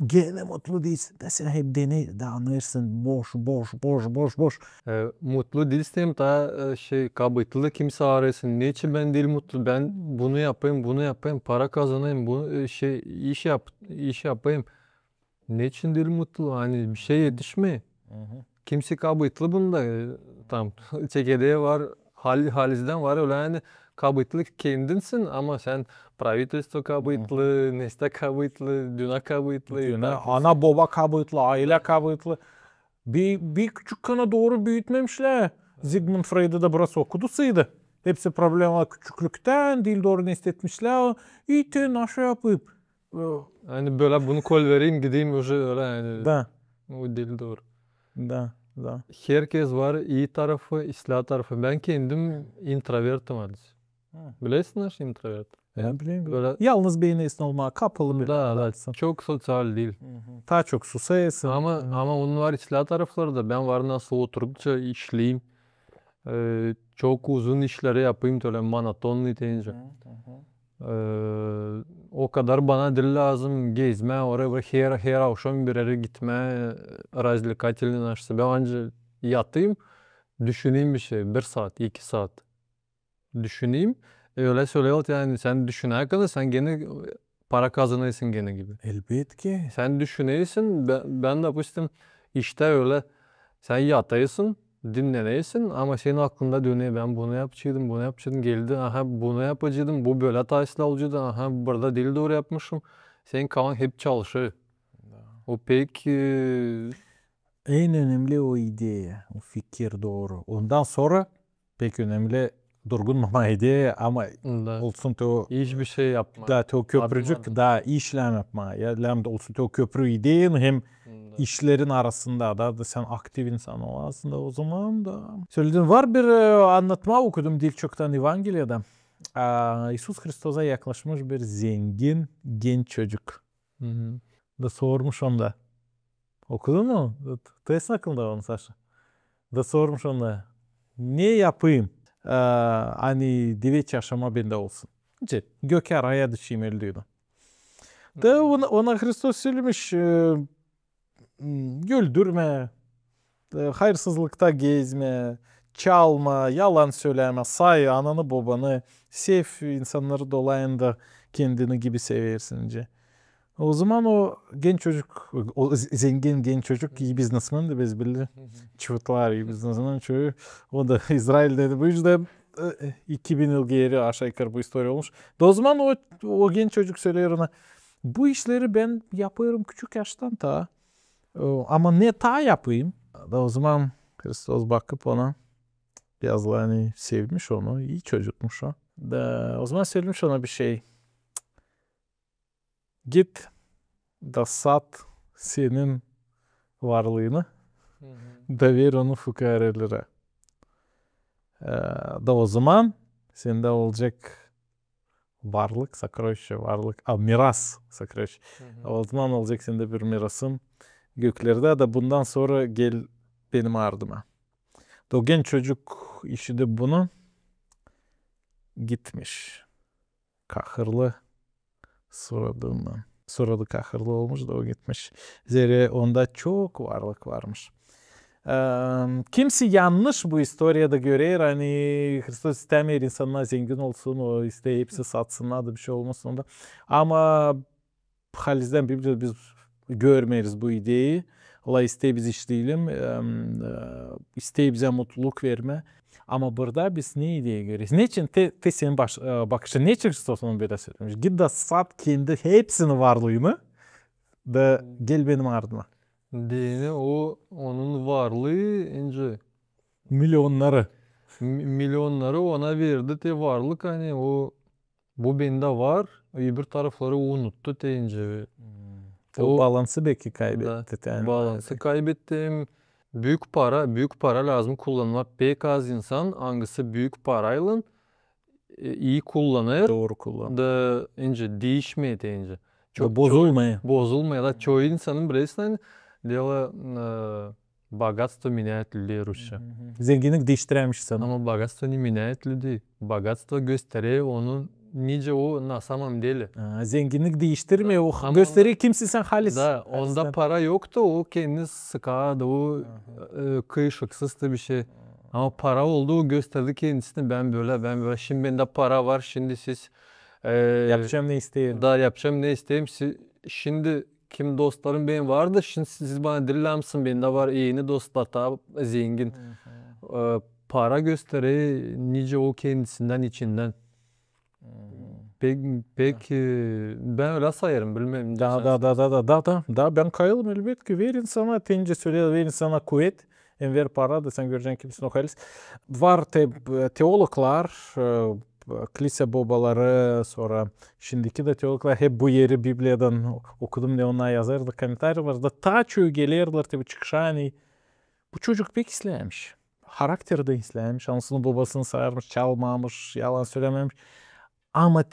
Gene mutlu değilsin de sen hep dene de anlarsın boş. Mutlu değilsem daha kabıtlı kimse arasın. Niçin ben değil mutlu? Ben bunu yapayım, para kazanayım, bu iş yapayım. Niçin değil mutlu? Hani bir şey yetişmiyor. Kimse kabıtlı bunda. Tam çekirdeği var, halizden var öyle yani kabıtlı kendinsin ama sen правительство kabıtlı, neste kabıtlı, dünya kabıtlı. Ana baba kabıtlı, aile kabıtlı. Bir küçük kana doğru büyütmemişler. Sigmund Freud'u da burası okudusaydı. Hepsi problemler küçüklükten dil doğru nesletmişler. İyi nasıl yapıp. Hani böyle bunu kol vereyim gideyim öyle yani. Da. O dil doğru. Da. Herkes var iyi tarafı, ıslah tarafı. Ben kendim introvertim hadi. Biliyorsun nasıl introvert? Ben bileyim. Böyle Yalnız bir insan olmaya kapalı bir da adamsın. çok sosyal değil. Daha çok susayasın. Ama onun var ıslah tarafları da ben var nasıl oturupça işleyeyim. Çok uzun işleri yapayım böyle monoton deyince. O kadar bana dil lazım gezme oraya her akşam bir yere gitme развлекательный нашсы. Ben anca yatayım düşüneyim bir şey 1 saat 2 saat düşüneyim. Öyle söylüyor yani sen düşünene kadar sen gene para kazanıyorsun gene gibi. Elbet ki. Sen düşünüyorsun ben de yapıştım işte öyle sen yatıyorsun dinleniyorsun ama senin aklında dönüyor ben bunu yapacaktım geldi aha bunu yapacaktım bu böyle taşla olacaktı aha burada dil doğru yapmışım senin kafan hep çalışıyor. O pek En önemli o ideya, o fikir doğru. Ondan sonra pek önemli durgun mama ideya ama olsun o hiçbir şey yapma. da o köprücük da işlem yapma. Ya da olsun o köprü ideyin hem işlerin arasında da sen aktif insan olasın da o zaman da. Söyledin var bir anlatma okudum Dilçok'tan Evangelia'da. İsus Hristos'a yaklaşmış bir zengin genç çocuk. Da sormuş onda. Okudun mu? Test aklında onu Saşa. Da sormuş onda. Ne yapayım? Hani 9 yaşama bende olsun. Göke araya düşeyim öldüğünü. Da ona Hristos söylemiş. Güldürme. Hayırsızlıkta gezme. Çalma. Yalan söyleme. Say ananı babanı. Sev insanları dolayında kendini gibi seversince. O zaman o genç çocuk, o zengin genç çocuk iyi biznesmen de biz bilir. Çıvıtlar iyi biznesmen çoğu. O da İsrail'de bu yüzden 2000 yıl geri aşağı yukarı bu histori olmuş. Da o zaman o genç çocuk söylüyor ona bu işleri ben yapıyorum küçük yaştan ta. Ama ne ta yapayım? Da o zaman Hristos bakıp ona biraz hani sevmiş onu. İyi çocukmuş o. Da o zaman söylemiş ona bir şey. Git da sat senin varlığını da ver onu fukarelere. Da o zaman sende olacak varlık, sakroşe, miras, sakroşe. O zaman olacak sende bir mirasın göklerde da bundan sonra gel benim ardıma. Da o genç çocuk işi de bunu gitmiş. Kahırlı suradığından. Suradı kahırlı olmuş da o gitmiş. Zira onda çok varlık varmış. Kimse yanlış bu historiyada görüyor. Hani Hristos istemiyor insanlar zengin olsun. O işte hepsi satsınlar da bir şey olmasın onda. Ama halizden Biblia'da biz görmeyiz bu ideyi. Allah istey biz işleyelim. İstey bize mutluluk verme. Ama burada biz ne ideyi görüyoruz? Ne için senin bakışın? Ne için Hristos onu böyle söylemiş? Git de sat kendi hepsinin varlığını da gel benim ardıma. Dini o onun varlığı ince. Milyonları. Milyonları ona verdi te varlık hani o bu bende var. Öbür tarafları o unuttu deyince. O balansı belki kaybetti. Yani. Balansı kaybettim. Büyük para lazım kullanmak. Pek az insan hangisi büyük parayla iyi kullanır. Doğru kullan. Da ince değişmeye deyince. Bozulmaya. Bozulmaya da çoğu insanın bilesin Дело богатство меняет людей, Rusça. Zenginlik değiştiremiş sana. Ama богатство не меняет людей. Богатство gösteriyor onun nice o на самом деле. Zenginlik değiştirmiyor. O Ama gösteriyor kimsin sen halis. Da onda para yoktu, o kendini sıkardı, o kıyışıksızdı bir şey. Ama para oldu, o gösterdi kendisini, ben böyle. Şimdi bende para var, şimdi siz Yapacağım ne isterim. da yapacağım ne isteyeyim. Şimdi kim dostlarım benim vardı, şimdi siz bana diller misin, bende var yeni dostlar, ta zengin. Para gösteriyor nice o kendisinden, içinden. Pek ben öyle sayarım, bilmem. Da ben kayılım elbet ki verin sana tence söyle verin sana kuvvet ver para da sen göreceksin kimsin o halis. Var teologlar kilise babaları sonra şimdiki de teologlar hep bu yeri Biblia'dan okudum ne onlar yazardı komentarlarda ta çoğu gelirler tabi çıkışani bu çocuk pek istemiş. Karakteri de istemiş. Anasını babasını sayarmış, çalmamış, yalan söylememiş. Ama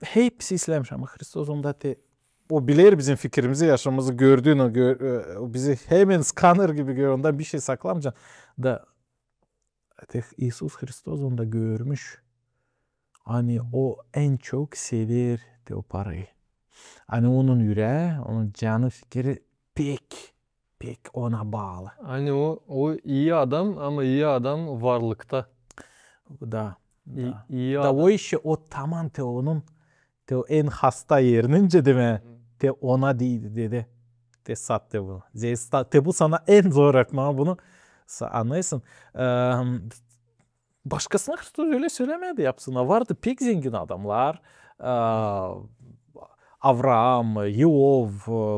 hepsi istemiş ama Hristos onda o bilir bizim fikrimizi, yaşamımızı gördüğünü, o bizi hemen skanner gibi görüyor. Ondan bir şey saklamayacaksın. Da İsus Hristos onda görmüş. Hani o en çok sever o parayı. Hani onun yüreği, onun canı fikri pek ona bağlı. Hani o iyi adam ama iyi adam varlıkta. Da. İyi Da adam. o işi o tamam onun en hasta yerinince değil mi? Ona değil dedi. Sattı bunu. Bu sana en zor etme bunu. Anlıyorsun. Başkasına Hristos öyle söylemedi yapsınlar. Vardı pek zengin adamlar. Avraham, Yov,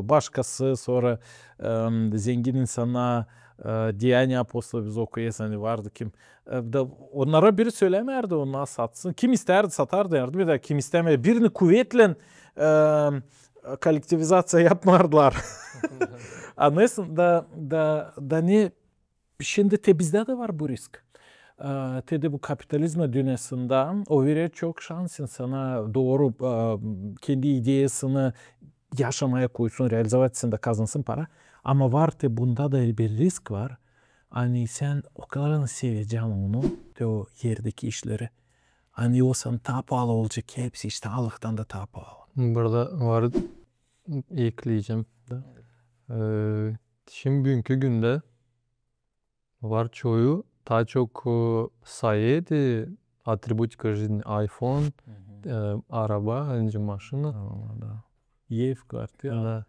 başkası sonra zengin insana Diyani Apostolu biz okuyasın hani vardı kim. Onlara biri söylemerdi onlar satsın. Kim isterdi satardı yardım eder. Kim istemedi. Birini kuvvetle kolektivizasyon yapmardılar. Anlıyorsun da ne şimdi bizde de var bu risk. De bu kapitalizm dünyasında o veriyor çok şans insana doğru kendi ideyasını yaşamaya koysun, realize etsin de kazansın para. Ama var bunda da bir risk var. Hani sen o kadarını seveceksin onu, o yerdeki işleri. Hani o sana daha pahalı olacak hepsi işte Allah'tan da daha pahalı. Burada var ekleyeceğim. Şimdi bugünkü günde var çoğu daha çok sayede atributika жизни iPhone, araba, önce maşını. Ev kartı.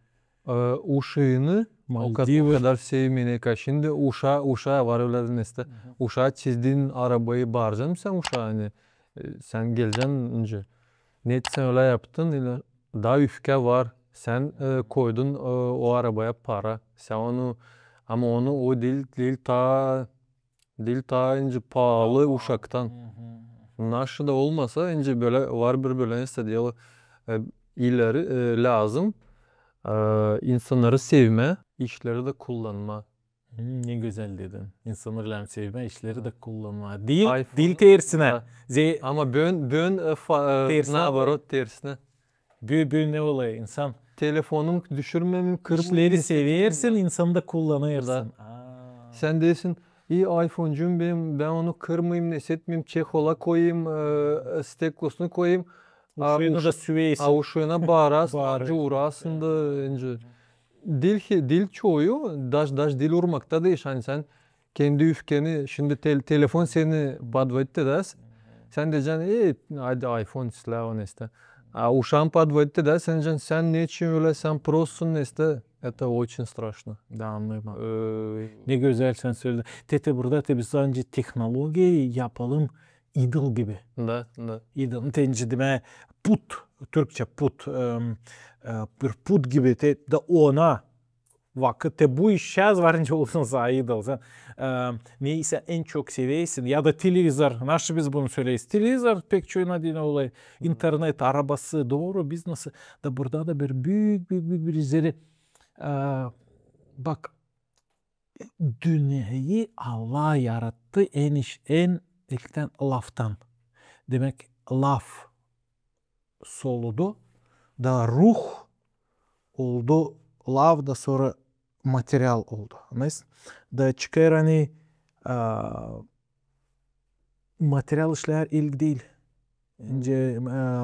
Uşağını o kadar sevmeyene şimdi uşağı var öyle neste. Uşağı çizdiğin arabayı bağıracaksın sen uşağı hani. Sen geleceksin önce. Ne sen öyle yaptın, daha öfke var. Sen koydun o arabaya para. Sen onu ama onu o değil ta önce pahalı uşaktan. Naşı da olmasa önce böyle var bir böyle neste diyor ileri lazım. İnsanları sevme, işleri de kullanma. Ne güzel dedin. İnsanları sevme, işleri de kullanma. Dil tersine. Ama bön nabarot tersine. Bön ne oluyor insan? Telefonun düşürmemem, İşleri seversin, insanı da kullanırsın. Sen desin, iyi iPhone'cum benim, ben onu kırmayayım, nesetmeyeyim, çekola koyayım, steklosunu koyayım. Uşuyunu da süveysin. Uşuyuna bağıras, acı uğrasın da önce. Dil çoğuyu, daş dil urmakta değil. Yani sen kendi öfkeni, şimdi telefon seni подводит da sen diyeceksin, hadi iPhone silah neste. Ушам подводит da sen diyeceksin, sen ne için öyle, sen prosun neste. Это очень страшно. Da anlıyorum. Ne güzel sen söyledin. Burada biz önce teknoloji yapalım idol gibi. Da. İdol tencidime put, Türkçe put, bir put gibi de ona vakit bu iş şaz varınca olsun sana idol. Sen neyse en çok seviyorsun ya da televizor. Nasıl biz bunu söyleyiz? Televizor pek çoğuna değil olay. İnternet, arabası, doğru biznesi. Da burada da bir büyük bir üzeri bak dünyayı Allah yarattı en ilkten laftan. Demek laf soludu da ruh oldu laf da sonra materyal oldu. Anlayız? Da çıkar hani materyal işler ilk değil. Önce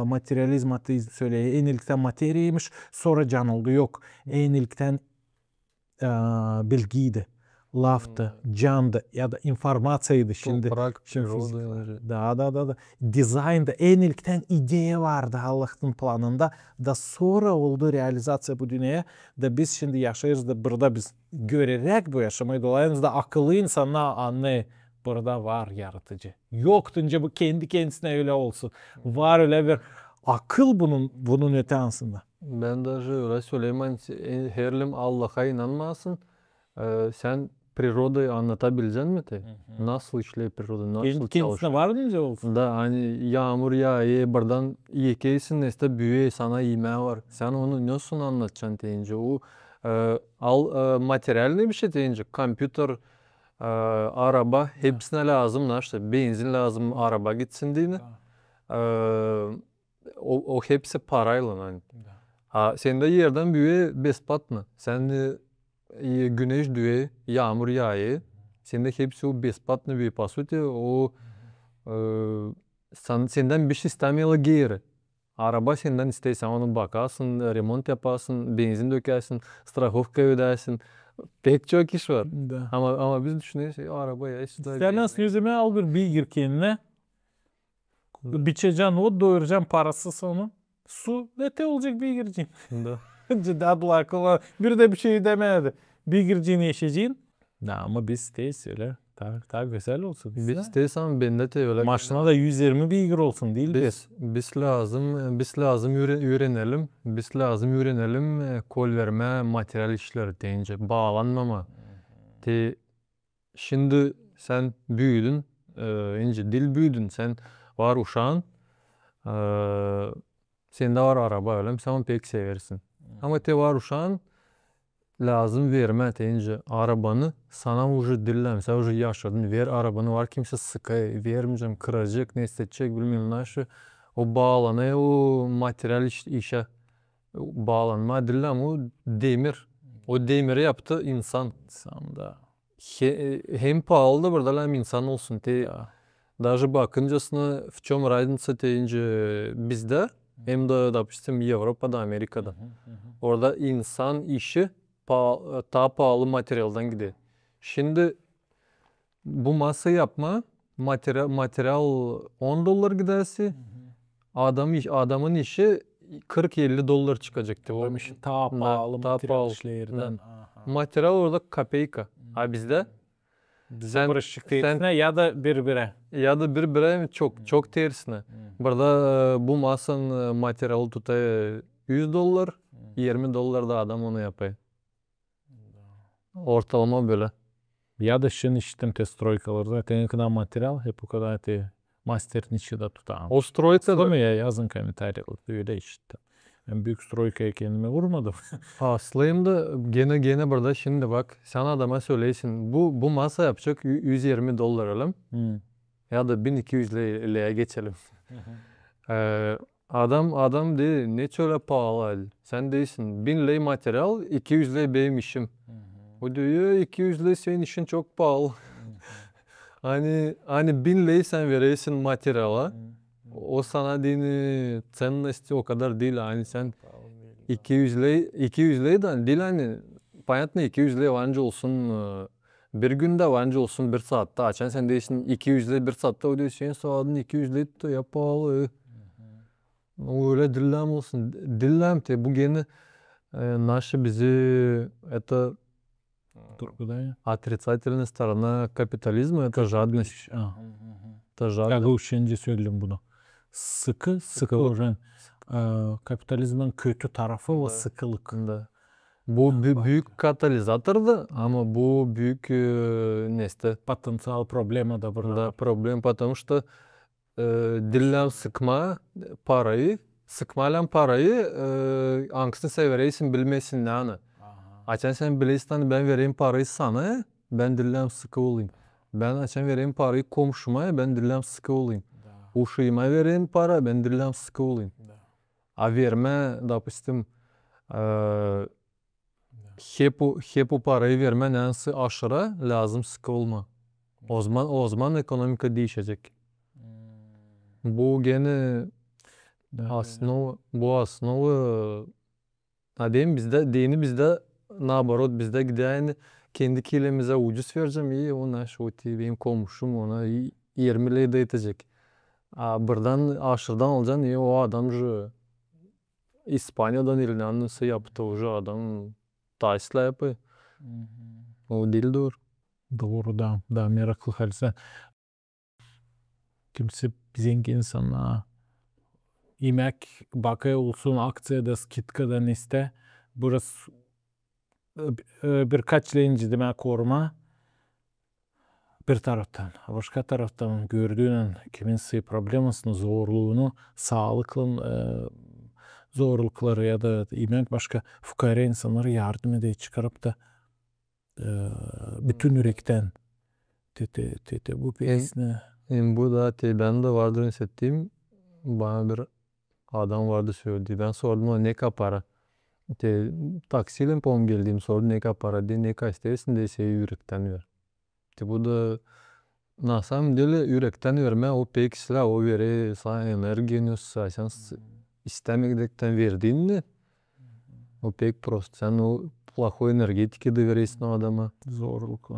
materyalizm ateizm söylüyor. En ilkten materyaymış, sonra can oldu. Yok. En ilkten bilgiydi, laftı, candı ya da informasyaydı. Şimdi Toprak, fizik природа. var. Da. Dizaynda en ilkten ideya vardı Allah'ın planında. Da sonra oldu realizasyon bu dünyaya. Da biz şimdi yaşayırız da burada biz görerek bu yaşamayı dolayımız da akıllı insanlar anne burada var yaratıcı. Yoktunca bu kendi kendisine öyle olsun. Var öyle bir akıl bunun ötesinde. Ben de öyle söyleyeyim. Hani herlim Allah'a inanmasın. Sen приrodayı anlatabilecek misin? Nasıl işliyor природа? Nasıl Kendisine çalışıyor? var mı olsun? Da hani yağmur yağıyor, buradan yekeysin işte büyüyor, sana yemeği var. Sen onu nasıl anlatacaksın deyince o materyalli bir şey deyince kompüter, araba hepsine lazım. İşte benzin lazım araba gitsin diye. O hepsi parayla hani. Sen de yerden büyüyor besplatно. Sen de güneş düğü, yağmur yağıyor. Sen de hepsi o besplatно büyüyor. По сути, o senden bir şey istemiyorlar geri. Araba senden isteysen onu bakarsın, remont yaparsın, benzin dökersin, страховка ödersin. Pek çok iş var. Da. Ama biz düşünüyoruz araba ya işte. Sen nasıl yüzüme al bir bilgir kendine. Biçeceksin o doyuracaksın parasız onu. Su ve te olacak bilgircin. Da. Ciddi akıllı. Bir de bir şey demedi. Bilgircini yaşayacaksın. Da ama biz isteyiz öyle. Daha güzel olsun. Biz istersen bende de öyle. Maşına da 120 bilgir olsun değil mi? Biz lazım öğrenelim. Biz lazım öğrenelim kol verme materyal işleri deyince bağlanmama. Şimdi sen büyüdün, ince dil büyüdün, sen var uşağın, sende var araba öyle, sen onu pek seversin. Ama te var uşağın lazım verme deyince arabanı sana уже dillem, sen уже yaşadın, ver arabanı var kimse sıkay, vermeyeceğim, kıracak, ne isteyecek bilmiyorum nasıl. O bağlanıyor, o materyal işe bağlanma dillem, o demir. O demiri yaptı insan. Samda. Hem pahalı da burada hem insan olsun. Даже bakıncasına в чем разница deyince bizde hem de допустим Avrupa'da, Amerika'da. Orada insan işi daha pahalı materyaldan gidiyor. Şimdi bu masa yapma materyal $10 giderse adamın işi 40-50 dolar çıkacaktı. Daha pahalı daha materyal pahalı. işlerden. Materyal orada kapeyka. Ha bizde Sen ya da birbirine. ya da birbirine çok tersine. Burada bu masanın materyali tutuyor $100, $20 da adam onu yapıyor. Ortalama böyle. Ya da şimdi işte testroykalar zaten ne kadar materyal hep o kadar masterin içi de tutan. O stroyka da ya yazın komentaryalarda öyle işte. Ben büyük stroykaya kendime vurmadım. aslıyım da gene burada şimdi bak sen adama söyleyin bu masa yapacak $120 alalım ya da 1200 liraya geçelim. Adam dedi ne şöyle pahalı. Sen değilsin 1000 lira materyal 200 lira benim işim. O diyor 200 lira senin işin çok pahalı. Hani 1000 lirayı sen verirsin materyala. O sana dini ценности o kadar değil hani sen 200 lirayı da değil hani понятно 200 lira vancı olsun bir günde vancı olsun bir saatte açan sen değilsin 200 lira bir saatte o diyorsun saatın 200 lira da ya pahalı. O öyle dillem olsun. Dillem te bu gene наши bizi это отрицательная сторона капитализма это жадность. Это жадность. Ya şimdi söyleyeyim bunu. Sıkı olan kapitalizmin kötü tarafı o sıkılık. Да. Bu büyük katalizatordu ama bu büyük neste Potansiyel problemi de burada. problem потому что dillem sıkmalan parayı hangisini severeysin bilmesin ne anı. Açan sen bilirsin ben vereyim parayı sana ben dillem sıkı olayım. Ben açan vereyim parayı komşuma ben dillem sıkı olayım. Uşuyuma vereyim para ben dillem sıkı olayım. A verme допустим hep o parayı vermen en aşırı lazım sıkı olma. O zaman ekonomika değişecek. Bu gene bu diyeyim bizde nabarot bizde giden kendi kilimize ucuz vereceğim iyi ona şu benim komşum ona 20 lira da yetecek. Buradan aşırıdan alacaksın iyi o adam şu İspanya'dan İrlanda'sı yaptı o şu adam Taysla yapıyor. O değil doğru. Doğru da meraklı halse. Kimse zengin insana yemek bakıyor olsun akçiyada skitkadan iste. Burası birkaç lenci demek koruma. Bir taraftan. Başka taraftan gördüğünün kimin problemasını, zorluğunu, sağlıklı zorlukları ya da yemek başka fukara insanlara yardım edeye çıkarıp da bütün yürekten bu peşine. Bu da ben de vardır hissettiğim bana bir adam vardı söyledi. Ben sordum ona ne kapara. Taksiyle pom geldiğim sordu ne kapara diye ne istersin diye şey yürekten ver. Bu da nasam dili yürekten verme o pek sıra o veri sana enerjini sen istemedikten verdiğinde o pek prost. Sen o плохой энергетики de verirsin o adama. Zorluk.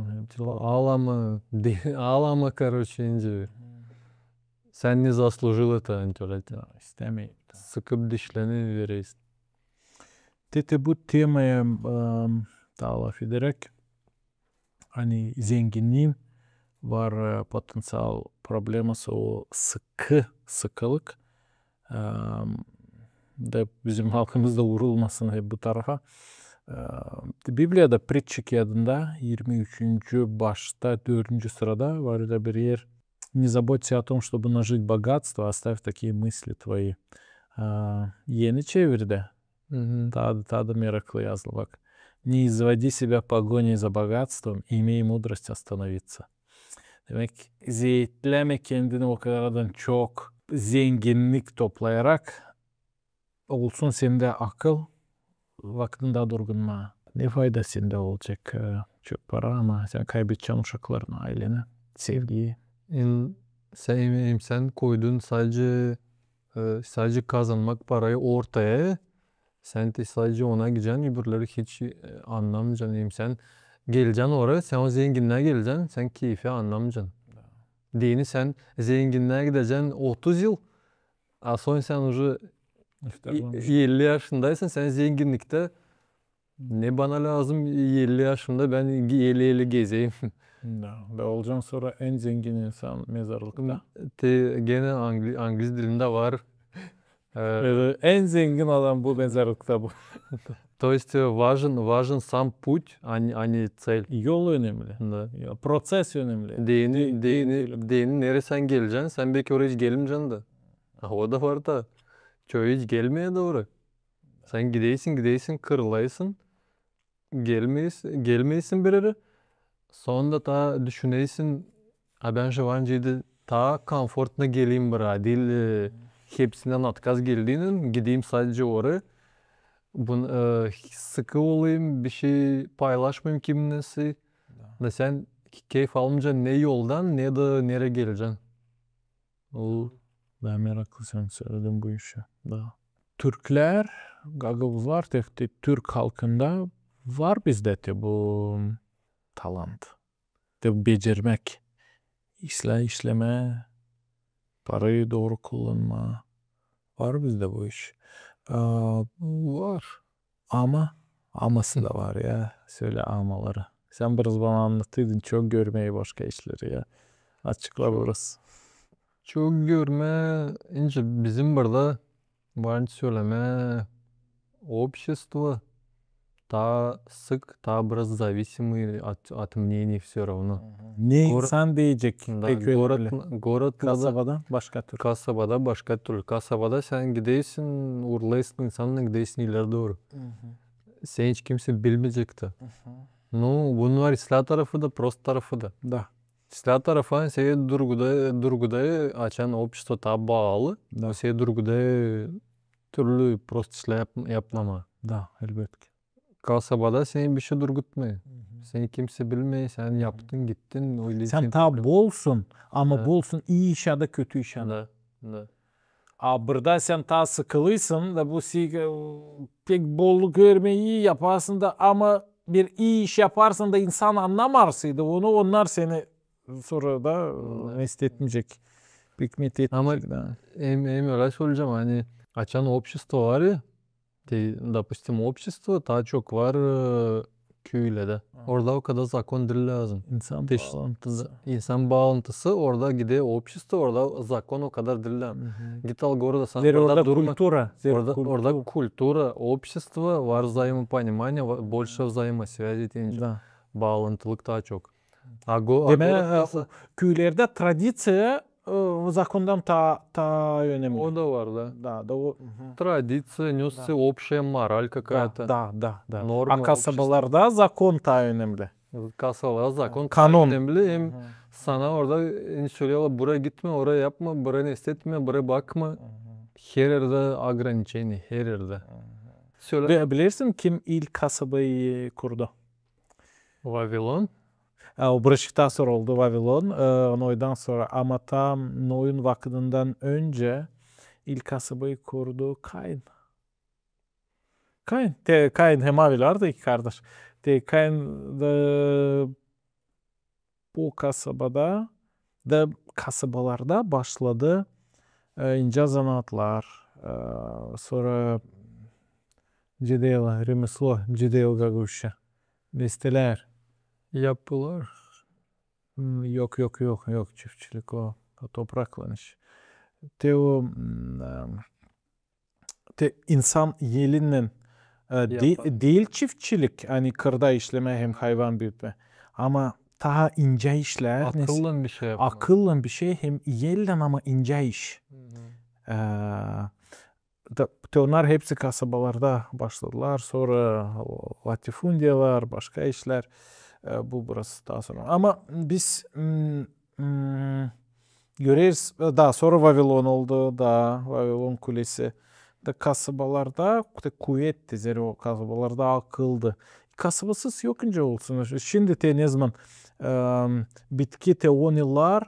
Ağlama короче ince. Sen ne заслужил это öyle. İstemeyim. Sıkıp dişlerini verirsin. Bu temaya laf ederek hani zenginliğin var potansiyel probleması o sıkılık da bizim halkımızda vurulmasın hep bu tarafa. Biblia'da Prитчи adında 23. başta 4. sırada var da bir yer. Не заботься о том, чтобы нажить богатство, оставь такие мысли твои. Yeni çevirde. Daha da meraklı yazılı bak. Не изводи себя погоней за богатством, имей мудрость остановиться. Demek zeyitleme kendini o kadardan çok zenginlik toplayarak olsun sende akıl vaktin daha durgunma. Ne fayda sende olacak çok para ama sen kaybedeceksin uşaklarını, aileni, sevgiyi. Sen koydun sadece kazanmak parayı ortaya. Sen de sadece ona gideceksin, öbürleri hiç anlamayacaksın. Sen geleceksin oraya, sen o zenginliğe geleceksin, sen keyfi anlamayacaksın. Dini sen zenginliğe gideceksin 30 yıl. Sonra sen уже 50 yaşındaysın, sen zenginlikte ne bana lazım 50 yaşında ben 50 gezeyim. Ve olacağım sonra en zengin insan mezarlıkta. Gene İngiliz dilinde var. En zengin adam bu mezarlıkta bu. То есть важен сам путь, а не цель. Yol önemli. Да. Proses önemli. Dini nereye sen geleceksin? Sen belki oraya hiç gelmeyeceksin de. O da var da. Köye hiç gelmeye doğru. Sen gideysin kırılaysın. Gelmeyesin bir yere. Sonra da düşüneysin. Ben şu an daha komfortuna geleyim bura. Değil hepsinden atkaz geldiğinin gideyim sadece oraya. Sıkı olayım, bir şey paylaşmayayım kimnesi. Da sen keyif almayacaksın ne yoldan ne de nereye geleceksin. Daha meraklısın söyledim bu işi. Türkler, Gagavuzlar, Türk halkında var bizde de bu talant. De becermek, işleme, parayı doğru kullanma. Var bizde bu iş. Var. Aması da var ya. Söyle amaları. Sen biraz bana anlatıydın. Çok görmeyi başka işleri ya. Açıkla burası. Çok görme. İnce bizim burada var söyleme. Общество daha sık, daha biraz зависимый от мнений все равно. Ne sen diyecek? Kasabada başka türlü. Kasabada başka türlü. Kasabada sen gidiyorsun, uğurlaysın insanla gidiyorsun ileri doğru. Sen hiç kimse bilmeyecekti. Bunun var silah tarafı da, prost tarafı da. Da. Silah tarafı seni durguda açan общество daha bağlı. Seni durguda türlü prost işler yapmama. Da, elbette. kasabada seni bir şey durgutmuyor. Seni kimse bilmiyor. Sen yaptın gittin. Öyle Sen için ta problem. bolsun ama Ha, bolsun iyi iş ya da kötü iş ya da. da, da. A burada sen ta sıkılıysan da bu pek bolluk vermeyi iyi yaparsın da ama bir iyi iş yaparsın da insan anlamarsıydı onu onlar seni sonra da Da. etmeyecek. Hikmet Ama etmeyecek. Da. em öyle söyleyeceğim hani açan общество var ya. Допустим, общество daha çok var köylerde. Orada o kadar zakon değil lazım. İnsan Dış, bağlantısı. insan bağlantısı orada gidiyor общество orada zakon o kadar değil lazım. Git al orada sen Zeri orada orada durma. культура. Orada культура, общество var взаимопонимание, больше взаимосвязи deyince. Да. Bağlantılık daha çok. Demek köylerde tradisiya zakondan ta önemli. O da var da. Da o. Традиция, несся общая мораль какая-то. Da. Norma, A kasabalarda zakon ta önemli. Kasalar zakon Kanon. önemli. Hem sana orada söylüyorlar buraya gitme, oraya yapma, buraya etme, buraya bakma. Her yerde ограничение, her yerde. Söyle. Ve bilirsin kim ilk kasabayı kurdu? Vavilon. O Beşiktaş sonra oldu Vavilon. Noy'dan sonra ama tam Noy'un vaktinden önce ilk kasabayı kurdu Kain. Kain hem abilerdi iki kardeş. Kain de bu kasabada da kasabalarda başladı ince zanaatlar. Sonra cidel, remeslo, cidel gaguşa. Besteler. Yapılar. Yok çiftçilik o topraklanış. İnsan yelinden değil çiftçilik hani kırda işleme hem hayvan büyütme ama daha ince işler. Akıllı bir şey yapmak. Akıllı bir şey hem yelden ama ince iş. Onlar hepsi kasabalarda başladılar. Sonra latifundiyalar, başka işler. Bu burası daha sonra. Ama biz görürüz. Daha sonra Vavilon oldu. Daha Vavilon Kulesi. Da kasabalarda kuvvetti. Zeri o kasabalarda akıldı. Kasabasız yokunca olsun. Şimdi ne zaman bitki 10 yıllar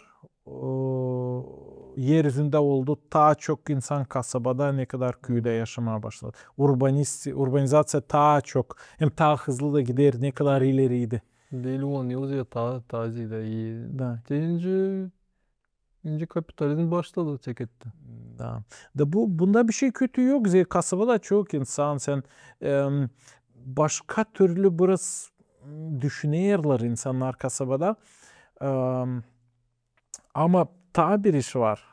yeryüzünde oldu. Daha çok insan kasabada ne kadar köyde yaşamaya başladı. Urbanizasyon daha çok hem daha hızlı da gider ne kadar ileriydi. Değil 10 yıl ya taziydi iyi. Da. Deyince kapitalizm başladı etti. Da bunda bir şey kötü yok. Kasabada çok insan sen başka türlü burası düşünüyorlar insanlar kasabada. Ama tabir iş var.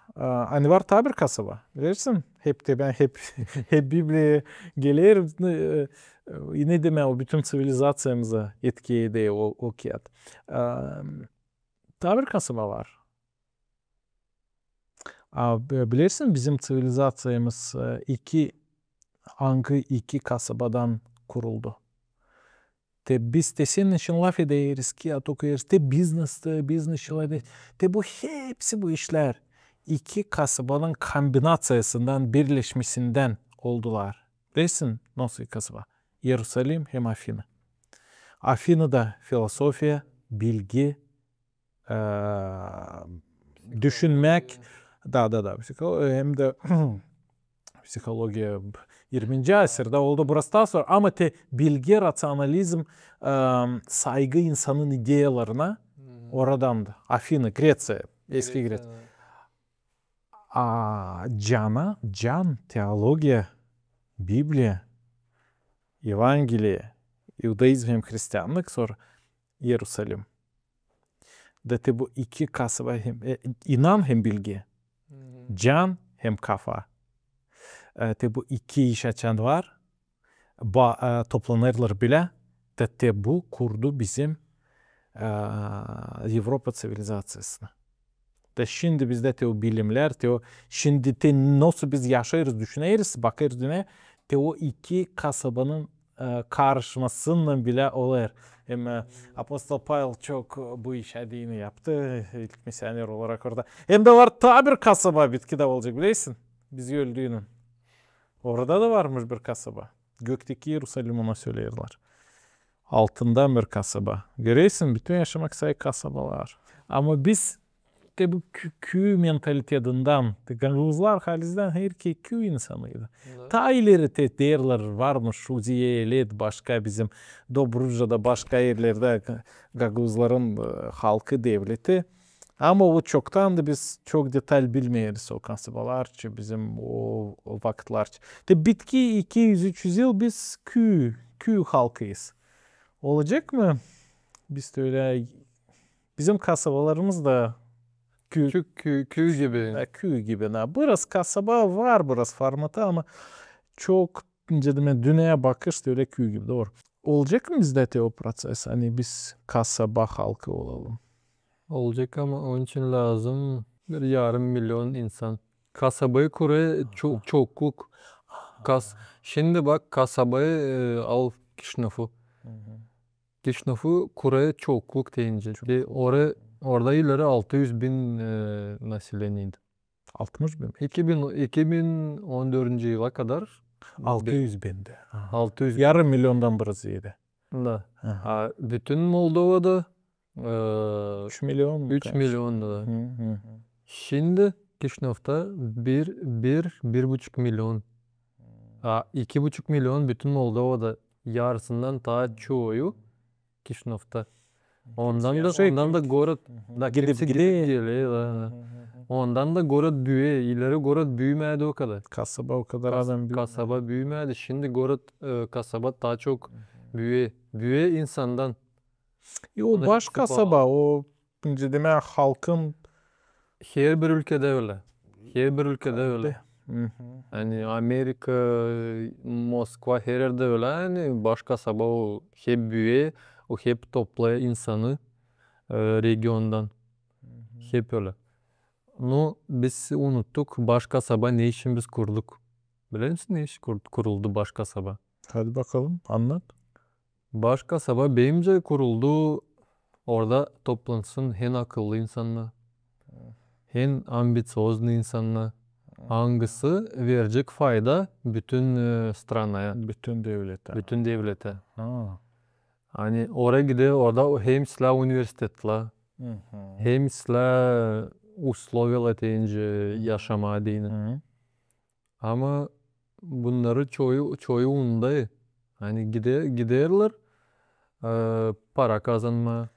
Hani var tabir kasaba. Bilirsin. Ben hep Biblia'ya gelir. Ne deme o bütün sivilizasyamıza etki ediyor o kağıt. Tabir kasaba var. Bilirsin bizim sivilizasyamız iki kasabadan kuruldu. Biz de senin için laf ederiz ki okuyarız. Business işleri. Bu hepsi bu işler iki kasabanın kombinasyasından birleşmesinden oldular. Bilirsin nasıl kasaba? Yerusalim hem Afina. Afina'da filosofiya, bilgi, düşünmek, hem de psikolojiya 20. asırda oldu burası daha sonra ama bilgi, rasyonalizm, saygı insanın ideyalarına oradandı. Afina, Grecia, eski Grecia. Can, teologiya, Biblia, Evangeliye, Judaizm hem Hristiyanlık sonra Yerusalim. Bu iki kasaba hem inan hem bilgi, can hem kafa. Bu iki iş açan var. Toplanırlar bile. Bu kurdu bizim Avrupa sivilizasyasını. Şimdi bizde o bilimler, şimdi nasıl biz yaşarız, düşünürüz, bakarız dünyaya. O iki kasabanın karışmasından bile olur. Hem Apostol Pavel çok bu işini yaptı. İlk misyoner olarak orada. Hem de var tabir kasaba bitki de olacak bilirsin. Biz öldüğünün. Orada da varmış bir kasaba. Gökteki Yerusalim ona söylerler. Altında bir kasaba. Görüyorsun bütün yaşamak say kasabalar. Ama biz de bu köy mentalitetinden, Gagavuzlar halizden her köy insanıydı. Ta ileri derler varmış Uziye'yle başka bizim Dobruca'da başka yerlerde Gagavuzların halkı devleti. Ama o çoktan da biz çok detay bilmeyiz o kasabalar bizim o vakitler. De bitki 200-300 yıl biz köy halkıyız. Olacak mı? Biz de öyle bizim kasabalarımız da Küçük köy gibi. köy gibi. Burası kasaba var burası formatı ama çok dünyaya bakış da öyle köy gibi doğru. Olacak mı bizde de o proses? Hani biz kasaba halkı olalım. Olacak ama onun için lazım bir yarım milyon insan. Kasabayı kuraya çokluk. Şimdi bak kasabayı al Kişnaf'ı. Kişnaf'ı kuraya çokluk deyince. Orada ileri 600 bin nasilleniydi. 60 bin. 2014 yıla kadar 600 binde. 600 Yarım milyondan biraz iyiydi. da. Bütün Moldova'da 3 milyon mu? 3 milyon da. Hı hı. Şimdi Kişnaf'ta 1,5 milyon. 2,5 milyon bütün Moldova'da yarısından daha çoğu Kişnaf'ta. Ondan da город Gidip hepsi gidip geliyor. Ondan da город büyüyor. İleri город büyümedi o kadar. kasaba o kadar adam büyük. Kasaba büyümedi. Şimdi город kasaba daha çok büyüyor. Büyüyor insandan. O baş Hepsi kasaba o demek halkın Her bir ülkede öyle. Her bir ülkede öyle. Hı hı. Hani Amerika, Moskva her yerde öyle. Hani baş kasaba o hep büyüyor. O hep topluyor insanı regiondan. Hep öyle. No biz unuttuk baş kasaba ne için biz kurduk. Biliyor musun ne iş kuruldu baş kasaba? Hadi bakalım anlat. Baş kasaba benimce kuruldu. Orada toplansın hem akıllı insanlar, hem ambitiozlu insanlar. Hangisi verecek fayda bütün stranaya, Bütün devlete. bütün devlete. Ha. Hani oraya gidiyor, orada hem silah üniversitetler, Hı hı. hem silah условия deyince yaşama deyince. Hı. Ama bunları çoğu unutay. Hani giderler para kazanma,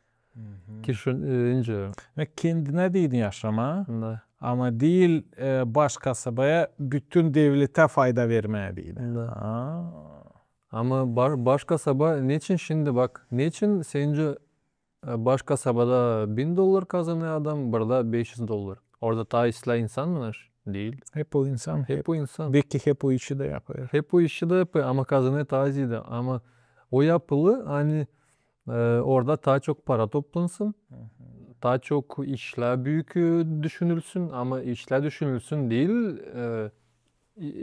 kişinince. Ve kendine değil yaşama Da, ama değil baş kasabaya bütün devlete fayda vermeye değil. da. Ha. Ama baş kasaba niçin şimdi bak, niçin sence baş kasabada $1000 kazanıyor adam, burada $500. Orada ta isla insan mıdır? Değil. Hep o insan. Hep o insan. Belki hep o işi de yapıyor. Hep o işi de yapıyor ama kazanıyor ta azıydı. Ama o yapılı hani orada daha çok para toplansın. Daha çok işler büyük düşünülsün ama işler düşünülsün değil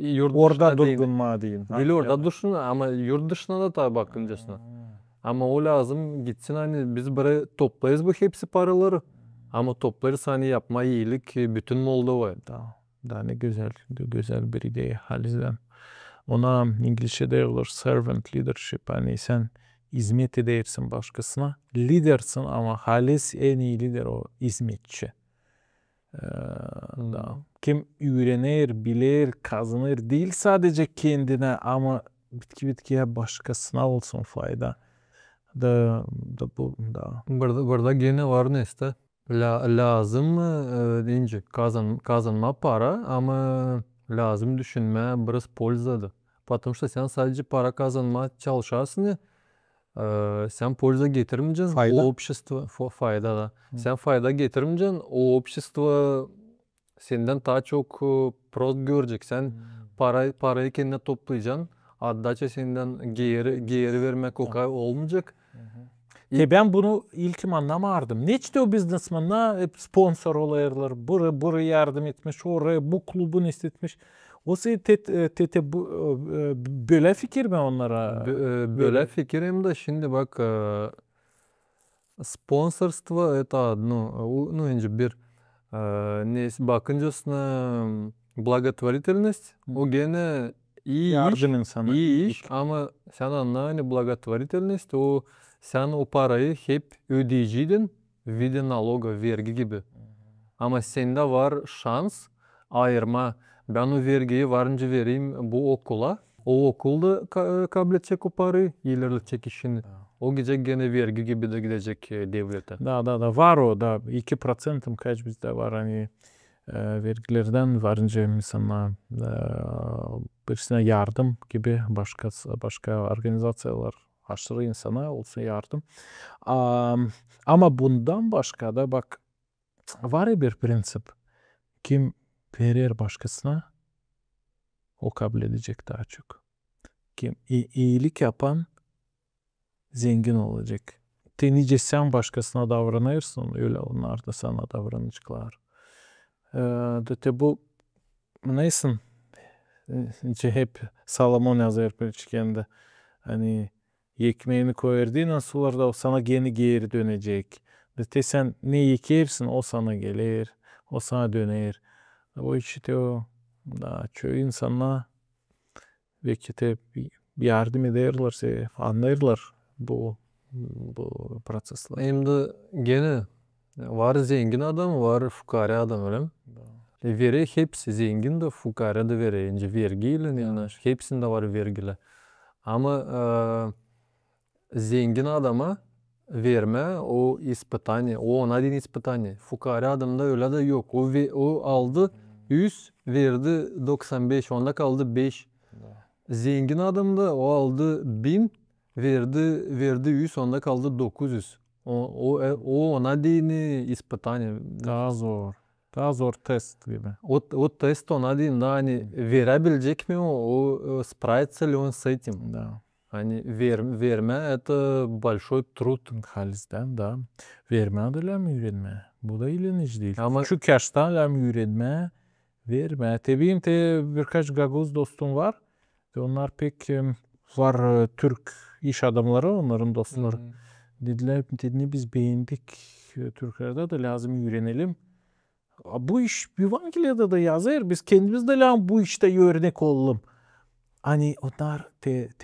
yurt Orada dışına değil. durgunma değil. Değil orada dursun ama yurt dışına da tabii bakıncasına. Ama o lazım gitsin hani biz buraya toplayız bu hepsi paraları. Ama toplarız hani yapma iyilik bütün Moldova. Da ne güzel bir idea halizden. Ona İngilizce'de diyorlar servant leadership. Hani sen hizmet edersin başkasına. Lidersin ama halis en iyi lider o hizmetçi. Da. Kim öğrenir, bilir, kazanır değil sadece kendine ama bitkiye başkasına olsun fayda. Da. Burada gene var ne işte. Lazım deyince kazanma para ama lazım düşünme biraz pользаdı. Потому что sen sadece para kazanma çalışarsın ya sen pольза getirmeyeceksin Fayda. o общество fayda da. Sen fayda getirmeyeceksin o общество senden daha çok prost görecek. Sen parayı kendine toplayacaksın. Отдача senden geri vermek o kadar olmayacak. Ben bunu ilkim anlamardım. Neçte o biznesmenler hep sponsor olayırlar. Buraya yardım etmiş, oraya bu klubun istetmiş. O böyle fikir mi onlara? Böyle fikrim de şimdi bak спонсорство это одно. Ну, önce bir bakıncasına благотворительность o gene iyi iş, Yardım insana. iyi iş ama sen anla hani благотворительность, o sen o parayı hep ödeyiciydin, bir de naloga, vergi gibi. Ama sende var şans, ayırma. Ben o vergiyi varınca vereyim bu okula. O okulda kabul edecek o parayı, ilerletecek işini. O gidecek gene vergi gibi de gidecek devlete. Da var o da 2% kaç bizde var hani vergilerden varınca insana birisine yardım gibi başka organizasyonlar aşırı insana olsa yardım. Ama bundan başka da bak var ya bir prensip. Kim verir başkasına o kabul edecek daha çok. Kim iyilik yapan zengin olacak. Nice sen başkasına davranırsın öyle onlar da sana davranacaklar. De bu neyse hep Salomon yazar Perçikende hani ekmeğini koyardığın sularda o sana geri dönecek. De sen ne ekersin o sana gelir. O sana döner. O işte o da çoğu insanlar belki de yardım ederlerse anlarlar bu prosesler. Hem de gene var zengin adam, var fukara adam öyle mi? Veri hepsi zengin de fukara da vereyince vergiyle yani hepsinde var vergiler. Ama zengin adama verme o ispitanie, o ona din ispitanie. Fukara adamda öyle de yok. O aldı 100, verdi 95, onda kaldı 5. Zengin adamda o aldı 1000, verdi 100, onda kaldı 900. O ona dini ispitanie. Daha zor test gibi. O test ona din da hani verebilecek mi o справится ли он с этим? Да. Hani verme это большой труд. Halizden da verme adıyla mı öğrenme? Bu da ilginç değil. Ama Küçük yaşta mı öğrenme? Verme. Tabii de birkaç gagoz dostum var. Onlar pek var Türk iş adamları onların dostları. Dediler biz beğendik Türklerde de lazım öğrenelim. Bu iş Evangeliyada da yazar. Biz kendimiz de lazım bu işte örnek olalım. Hani onlar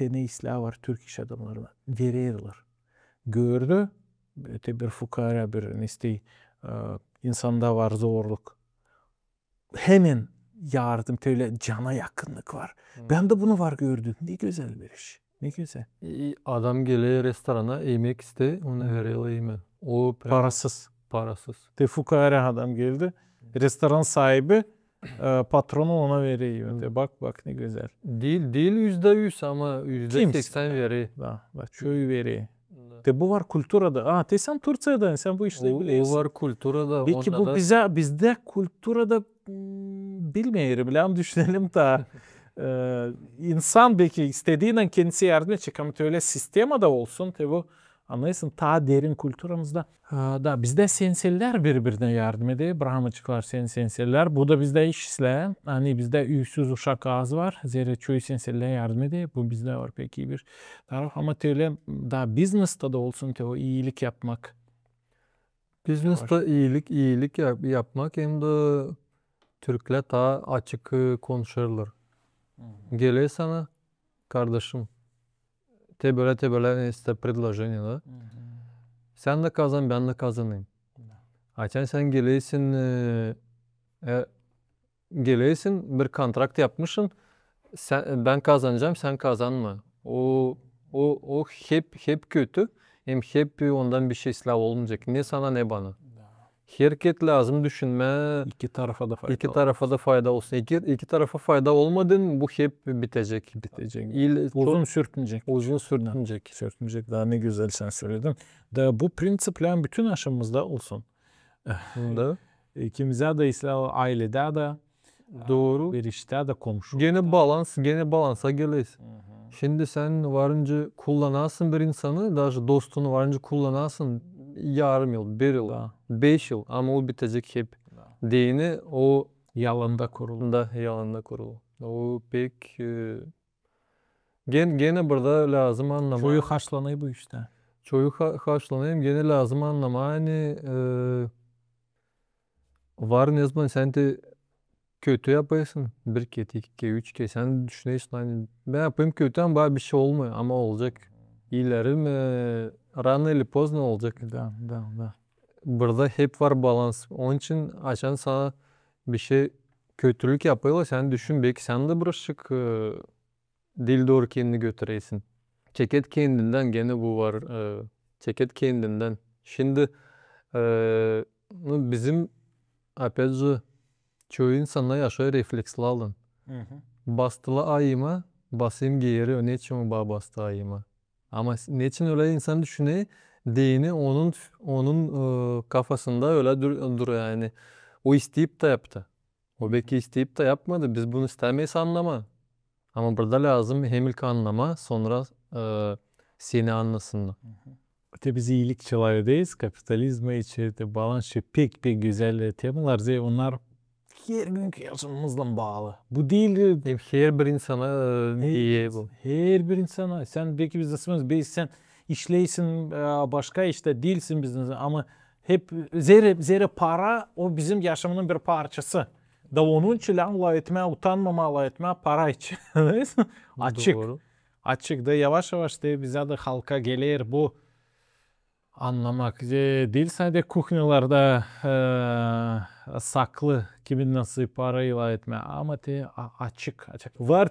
ne islah var Türk iş adamlarına verirler. Gördü bir fukara bir insanda var zorluk. Hemen yardım öyle cana yakınlık var. Ben de bunu var gördüm. Ne güzel bir iş. Ne güzel. Adam geliyor restorana yemek iste, ona veriyor yemek. O Parasız. Parasız. Fukara adam geldi. Restoran sahibi patronu ona veriyor. Bak ne güzel. Değil %100 ama %80 veriyor. Bak şöyle veriyor. Bu var kulturada. Sen Türkiye'den sen bu işleri biliyorsun. O var kulturada. Belki bu bizde kulturada bilmeyelim bilen düşünelim da insan belki istediğinden kendisi yardım edecek ama öyle sistema da olsun tabi anlayısın ta derin kültürümüzde da bizde senseller birbirine yardım ediyor. Brahmacıklar senseller. Bu da bizde işle hani bizde üysüz uşak ağzı var. Zira çoğu senseller yardım ediyor. Bu bizde var peki bir taraf ama öyle da business'ta da olsun o iyilik yapmak. Business'ta iyilik yapmak hem de Türkler daha açık konuşurlar. Geliyor sana kardeşim. Te böyle işte предложение da. Sen de kazan ben de kazanayım. Açan sen geliyorsun bir kontrakt yapmışsın. Ben kazanacağım sen kazanma. O hep kötü. Hem hep ondan bir şey ıslah olmayacak. Ne sana ne bana. Hareket lazım düşünme. İki tarafa da fayda. İki tarafa da fayda olsun. İki tarafa fayda olmadın bu hep bitecek. Uzun sürtünecek. Uzun sürtünecek. Sürtünecek. Daha ne güzel sen söyledin. Da bu prensipler bütün aşamızda olsun. Da. İkimize de İslam ailede de Doğru. Bir işte de komşu. Gene balansa geliyorsun. Şimdi sen varınca kullanasın bir insanı, daha dostunu varınca kullanasın yarım yıl, 1 yıl, 5 yıl ama o bitecek hep. Dini o Yalanda kurulu. O pek gene burada lazım anlama. Çoğu haşlanıyor bu işte. Çoğu haşlanıyor gene lazım anlama. Hani var ne zaman sen de kötü yapıyorsun. Bir kez, iki kez, üç kez. Sen düşünüyorsun hani ben yapayım kötü ama bana bir şey olmuyor. Ama olacak. İleri mi? Rano или поздно olacak. Da. Burada hep var balans. Onun için açan sana bir şey kötülük yapıyorlar. Sen düşün belki sen de birazcık dil doğru kendini götüreysin. Çeket kendinden gene bu var. Çeket kendinden. Şimdi bizim опять же çoğu insanlar yaşıyor reflekslerle. Bastılı ayıma basayım geri ne için bu bastı ayıma. Ama ne için öyle insan düşünüyor? Dini onun kafasında öyle duruyor yani. O isteyip de yaptı. O belki isteyip de yapmadı. Biz bunu istemeyiz anlama. Ama burada lazım hem ilk anlama sonra seni anlasın. Öte biz iyilikçilerdeyiz. Kapitalizme içeride balans pek güzel temalar. Onlar her günkü yaşamımızla bağlı. Bu değil. Her bir insana iyi bu. Her bir insana. Sen belki biz nasılsınız? Sen işleysin başka işte değilsin bizden ama hep zere para o bizim yaşamının bir parçası. Da onun için Allah etme, utanmama Allah etme para için. Açık. Doğru. Açık da yavaş da bize de halka gelir bu anlamak. Değil sadece kuhnelarda saklı kimin nasıl parayla etme ama açık. Var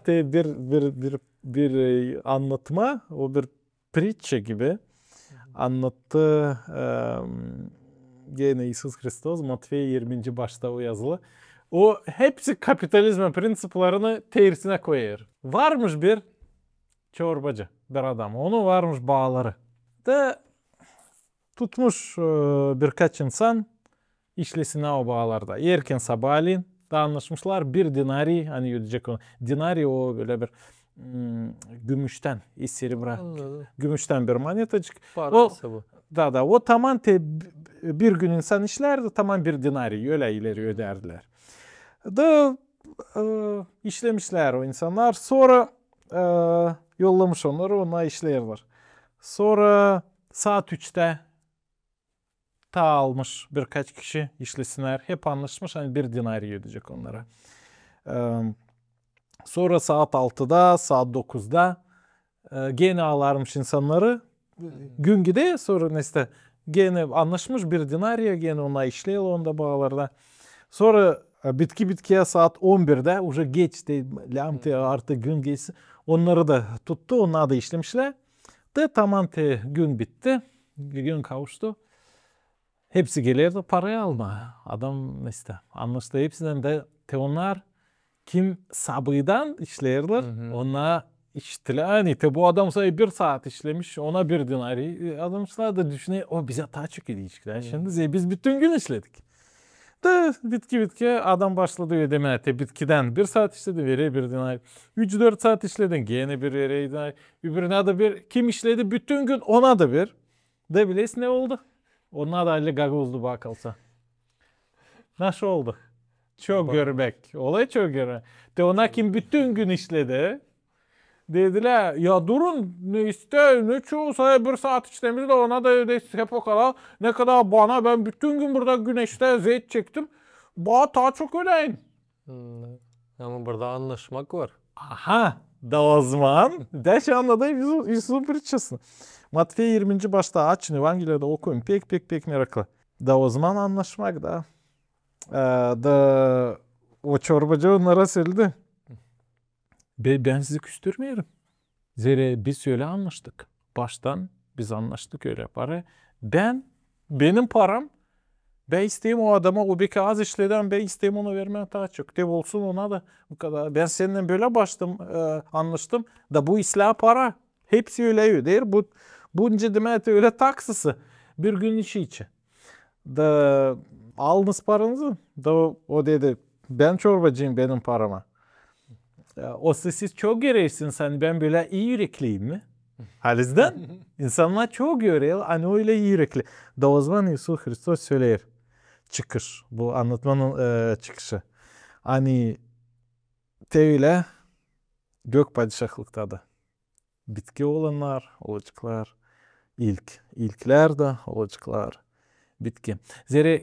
bir anlatma, o bir pritçe gibi anlattı gene İsus Hristos Matvey 20. başta o yazılı. O hepsi kapitalizm prensiplerini tersine koyar. Varmış bir çorbacı bir adam. Onun varmış bağları. Da tutmuş birkaç insan işlesine o bağlarda. Erken sabahleyin da anlaşmışlar bir dinari hani ödeyecek onu. Dinari o böyle bir gümüşten eseri bırak. Gümüşten bir monetacık. Parası bu. Da o tamam bir gün insan işlerdi tamam bir dinari öyle ileri öderdiler. Da işlemişler o insanlar. Sonra yollamış onları ona işlerler. Sonra saat 3'te almış birkaç kişi işlesinler. Hep anlaşmış hani bir dinari ödeyecek onlara. Sonra saat 6'da, saat 9'da gene ağlarmış insanları. Gün gide sonra neyse gene anlaşmış bir dinariye gene ona işleyelim onda bağlarda. Sonra bitkiye saat 11'de уже geçti. Lamte artık gün geçti. Onları da tuttu. Onlar da işlemişler. De tamam gün bitti. Gün kavuştu. Hepsi gelirdi parayı alma. Adam işte anlaştı hepsinden de onlar kim sabıdan işlerler. Ona iştiler. Hani bu adam sayı bir saat işlemiş. Ona bir dinari. Adamlar da düşünüyor. O bize daha çok ilişkiler. Şimdi biz bütün gün işledik. Da bitki adam başladı ödemeye. Bitkiden bir saat işledi veriyor bir dinari. 3-4 saat işledin gene bir veriyor dinari. Öbürüne de bir. Kim işledi bütün gün ona da bir. Da bilesi ne oldu? Onlar da öyle gagozlu bakılsa. Nasıl oldu? Çok görmek. Olay çok görmek. De ona kim bütün gün işledi. Dediler ya durun ne iste ne çoğu sayı bir saat işlemiş de ona da ödeysiz hep o kadar. Ne kadar bana ben bütün gün burada güneşte zeyt çektim. Bana daha çok ödeyin. Ama burada anlaşmak var. Aha da o zaman de şu anda da Yusuf'un prитчесini. Matvey 20. başta açın Evangelia'da okuyun. Pek meraklı. Da o zaman anlaşmak da. Da o çorbacı onlara söyledi. Ben sizi küstürmeyelim. Zira biz öyle anlaştık. Baştan biz anlaştık öyle para. Benim param ben isteyeyim o adama o belki az işleden ben isteyeyim ona vermeye daha çok. Dev olsun ona da bu kadar. Ben seninle böyle anlaştım da bu ıslah para. Hepsi öyle öder. Bunca demek öyle taksısı. Bir gün işi için. Da aldınız paranızı. Da o dedi ben çorbacıyım benim parama. O siz çok görüyorsunuz hani ben böyle iyi yürekliyim mi? Halizden insanlar çok görüyor hani öyle iyi yürekli. Da o zaman İsus Hristos söyler. Çıkış. Bu anlatmanın çıkışı. Hani öyle gök padişahlıkta da. Bitki olanlar olacaklar. İlkler de olacaklar. Bitki. Zira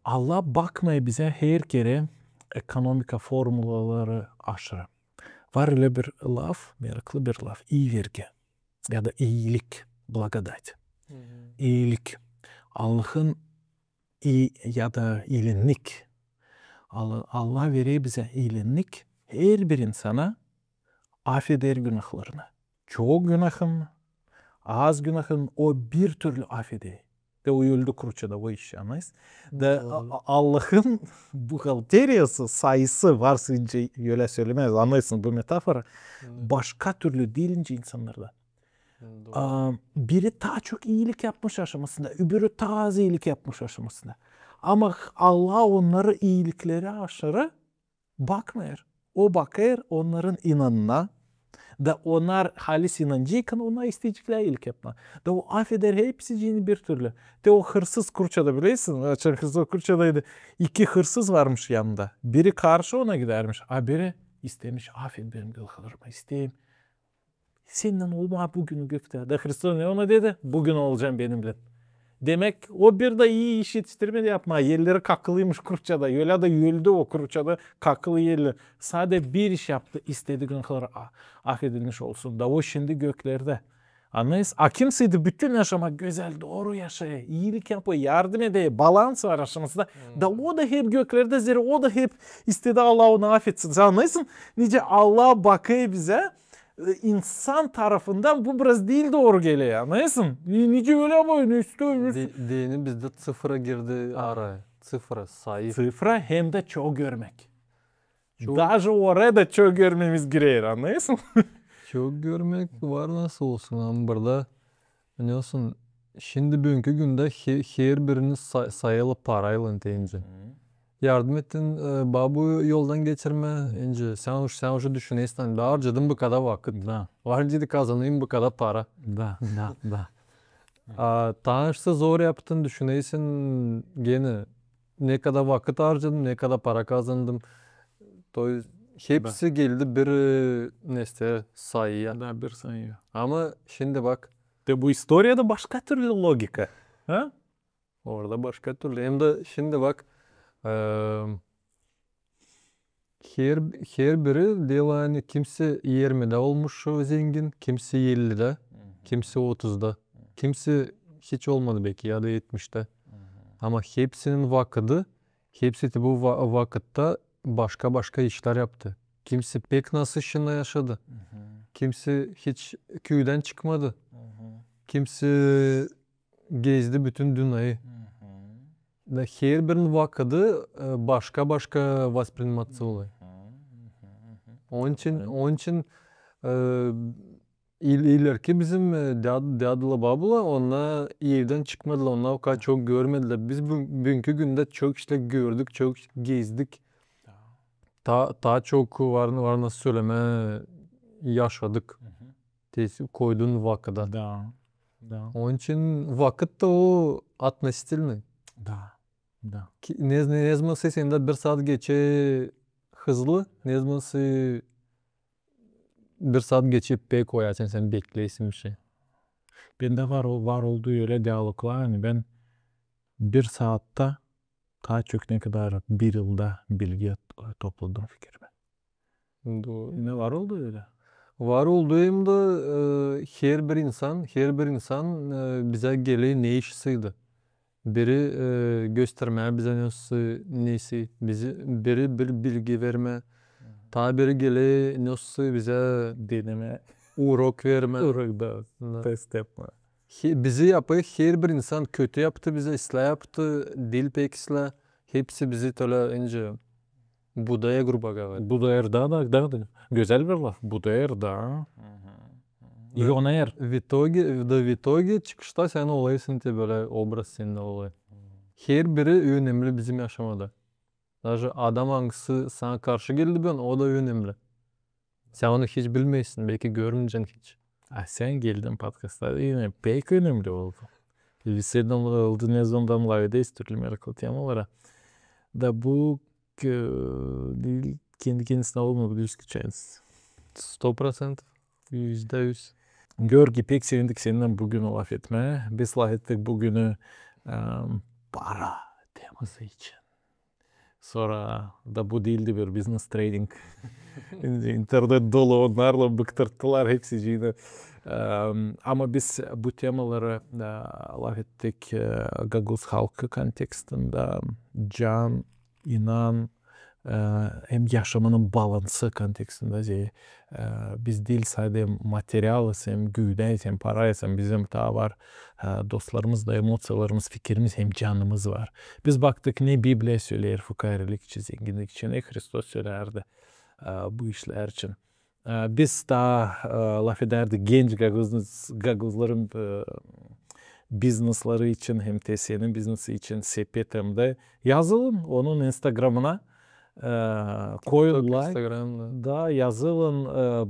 Allah bakmaya bize her kere ekonomika formulaları aşırı. Var öyle bir laf, meraklı bir laf. İyi vergi ya da iyilik, благодать. İyilik. Allah'ın iyi ya da iyilik. Allah veriyor bize iyilik. Her bir insana affeder günahlarını. Çok günahın, az günahın o bir türlü affeder. De o öldü kurçada o iş anlayız. De Allah'ın buhalteriyası sayısı varsınca öyle söylemez. Anlaysın bu metafora. Başka türlü değilince insanlarda. Biri daha çok iyilik yapmış aşamasında, öbürü daha az iyilik yapmış aşamasında. Ama Allah onları iyilikleri aşırı bakmıyor. O bakır onların inanına. Da onlar halis inancıyken ona isteyecekler iyilik yapma. Da o affeder hepsi bir türlü. De o hırsız kurçada biliyorsun. Hırsız kurçadaydı. 2 hırsız varmış yanında. Biri karşı ona gidermiş. Biri istemiş. Affet benim günahlarımı isteyeyim. Senden olma bugünü gökte. Da Hristo ne ona dedi? Bugün olacağım benimle. Demek o bir de iyi iş yetiştirmedi yapma. Yerleri kakılıymış kurçada. Öyle de öldü o kurçada kakılı yerli. Sadece bir iş yaptı. İstediği günahları affedilmiş olsun. Da o şimdi göklerde. Anlayız? Kimseydi bütün yaşamak güzel, doğru yaşaya, iyilik yapıyor, yardım ediyor, balans var aşamasında. Da o da hep göklerde zira o da hep istedi Allah onu affetsin. Sen anlayısın? Nice Allah bakıyor bize. İnsan tarafından bu biraz değil doğru geliyor. Anlayısın? Nice öyle ama Dini bizde sıfıra girdi araya. Sıfıra, sayı. Sıfıra hem de çok görmek. Даже oraya da çok görmemiz girer. Anlayısın? Çok görmek var nasıl olsun ama burada biliyorsun şimdi bugünkü günde her birini sayılı parayla deyince. Yardım ettin, babu yoldan geçirme. İnce sen уже düşünüyorsun. Ben harcadım bu kadar vakit. Da. Harcadı kazanayım bu kadar para. Da. Tanışsa zor yaptın düşünüyorsun gene. Ne kadar vakit harcadım, ne kadar para kazandım. Hepsi geldi bir neste sayıya. Da bir sayı. Ama şimdi bak. De bu historiyada başka türlü logika. Ha? Orada başka türlü. Hem de şimdi bak. Her biri diyor hani kimse 20'de olmuş zengin, kimse 50'de, kimse 30'da, kimse hiç olmadı belki ya da 70'te. Ama hepsinin vakıdı, hepsi de bu vakitte başka işler yaptı. Kimse pek nasıl işinde yaşadı. Kimse hiç köyden çıkmadı. Kimse gezdi bütün dünyayı. Her birinin vakıdı başka восприниматься oluyor. Onun için ileriki bizim dadıla babula onlar evden çıkmadılar. Onlar o kadar çok görmediler. Biz bugünkü günde çok işte gördük, çok gezdik. Daha çok var nasıl söyleme yaşadık. Koyduğun vakıda. Da. Onun için vakit de o относительный. Da. Ne zaman sesinde bir saat geçe hızlı, ne zaman bir saat geçip pek koyarsın sen bekleyesin bir şey. Bende var olduğu öyle diyaloglar. Hani ben bir saatte daha çok ne kadar bir yılda bilgi topladım fikrime. Doğru. Ne var oldu öyle? Var olduğumda her bir insan bize geliyor ne işsiydi. Biri göstermeye bize nesi, biri bir bilgi verme, ta biri geliyor nasıl bize Deneme. urok verme. Urukda test yapma. Bizi yapıyor, her bir insan kötü yaptı bize, ıslah yaptı, dil pek ıslah. Hepsi bizi öyle önce budaya gruba galiba. Budaya da güzel bir laf. Budaya da. İyi ona yer. В итоге çıkışta sen olaysın diye böyle obraz senin oluyor. Her biri önemli bizim yaşamada. Даже adam hangisi sana karşı geldi ben o da önemli. Sen onu hiç bilmeysin. Belki görmeyeceksin hiç. Sen geldin podcast'a yine pek önemli oldu. Liseden oldu ne zamandan layıdayız türlü meraklı temalara. Da bu kendi kendisine olmadı bir küçüğüz. 100%. %100. Gör ki pek sevindik seninle bugün laf etmeye. Biz laf ettik bugünü para ailemiz için. Sonra da bu değildi bir business trading. İnternet dolu onlarla bıktırttılar hepsini. Ama biz bu temaları laf ettik Gaguz halkı kontekstinde can, inan, hem yaşamının balansı kontekstinde biz değil sadece materyalız hem güvdeyiz hem parayız hem bizim daha var dostlarımız da emosiyalarımız fikrimiz hem canımız var. Biz baktık ne Biblia söyler fukarilik için zenginlik için ne Hristos söylerdi bu işler için. Biz daha laf ederdik genç Gaguzların biznesleri için hem TSE'nin biznesi için sepetemde yazılın onun Instagram'ına koyun like Instagram'da. da yazılın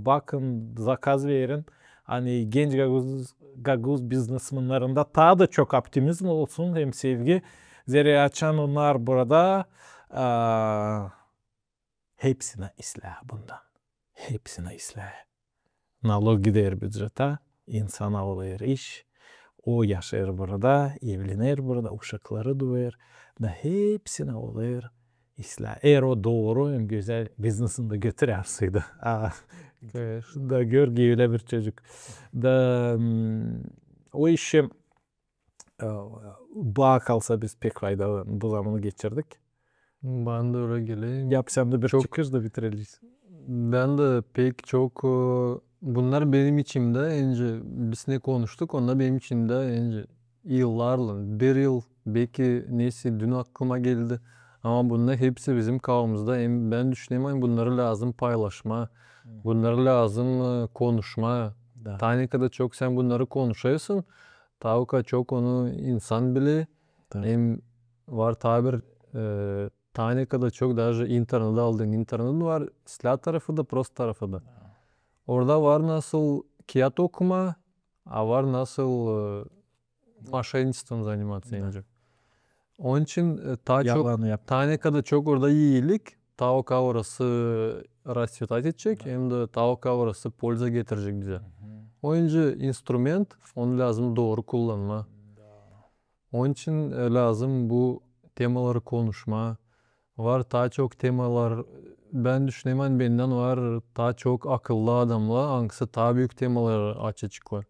bakın zakaz verin. Hani genç Gaguz biznesmenlerinde daha da çok optimizm olsun hem sevgi. Zira açan onlar burada hepsine islah bundan. Hepsine islah. Nalog gider bücrete, insan alır iş. O yaşar burada, evlenir burada, uşakları doğar. Da hepsine olur islah. Eğer o doğru hem güzel biznesini götürerseydi. Da gör ki öyle bir çocuk. Da o işi bağ kalsa biz pek faydalı bu zamanı geçirdik. Ben de öyle geleyim. Yapsam da bir Çok- çıkış da bitireceğiz. Ben de pek çok bunlar benim içimde önce biz ne konuştuk onlar benim içimde önce yıllarla bir yıl belki neyse dün aklıma geldi ama bunlar hepsi bizim kavramımızda ben düşünüyorum bunları lazım paylaşma bunları lazım konuşma Da. ta ne kadar çok sen bunları konuşuyorsun ta o kadar çok onu insan bile Da. hem var tabir ta ne kadar çok daha internette aldığın internet var silah tarafı da prost tarafı da. Orada var nasıl kağıt okuma, a var nasıl мошенничеством заниматься önce. Onun için Yalanı yap. ta ne kadar çok orada iyilik, ta o kadar orası расцветать edecek, hem de ta o kadar orası pольза getirecek bize. Önce instrument, onu lazım doğru kullanma. Onun için lazım bu temaları konuşma. Var daha çok temalar ben düşünüyorum benden var daha çok akıllı adamla hangisi daha büyük temalar açıklar.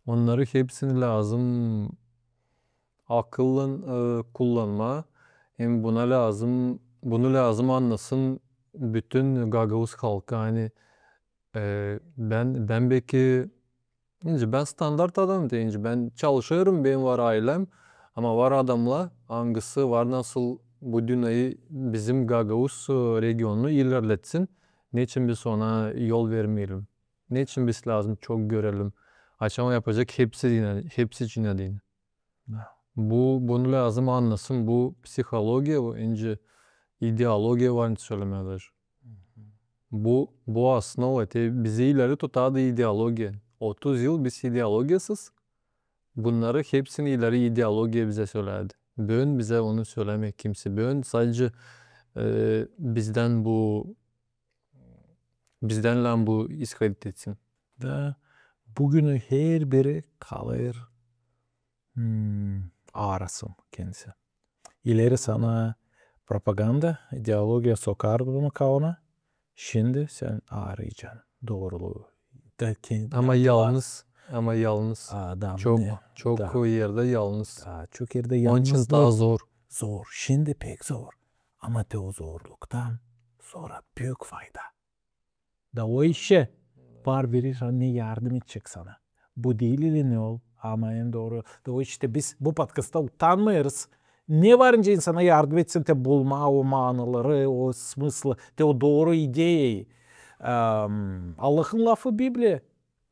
Onları hepsini lazım akıllı kullanma. Hem bunu lazım anlasın bütün Gagavuz halkı hani ben belki ben standart adam deyince ben çalışıyorum benim var ailem ama var adamla hangisi var nasıl bu dünyayı bizim Gagavuz regionunu ilerletsin. Ne için biz ona yol vermeyelim? Ne için biz lazım çok görelim? Aşama yapacak hepsi için değil. Bunu lazım anlasın. Bu psikoloji o önce ideoloji var söylemeler. Bu aslında bizi ileri tutardı ideoloji. 30 yıl biz ideolojisiz. Bunları hepsini ileri ideoloji bize söyledi. Bugün bize onu söylemek kimse. Bugün sadece bizden lan bu iskelet etsin. Da bugünü her biri kalır ağrısın kendisi. İleri sana propaganda, ideoloji sokardı bunu kavuna. Şimdi sen arayacaksın doğruluğu. Ama yalnız. Adam Çok ne? çok Da. yerde yalnız. Çok yerde Onun için yalnızlık daha zor. zor. Şimdi pek zor. Ama de o zorluktan sonra büyük fayda. Da o işe var biri ne yardım edecek sana. Bu değil ile ne ol? Ama en doğru. Da o işte biz bu podcast'ta utanmayarız. Ne varınca insana yardım etsin de bulma o manaları, o smıslı, de o doğru ideyi. Allah'ın lafı Biblia.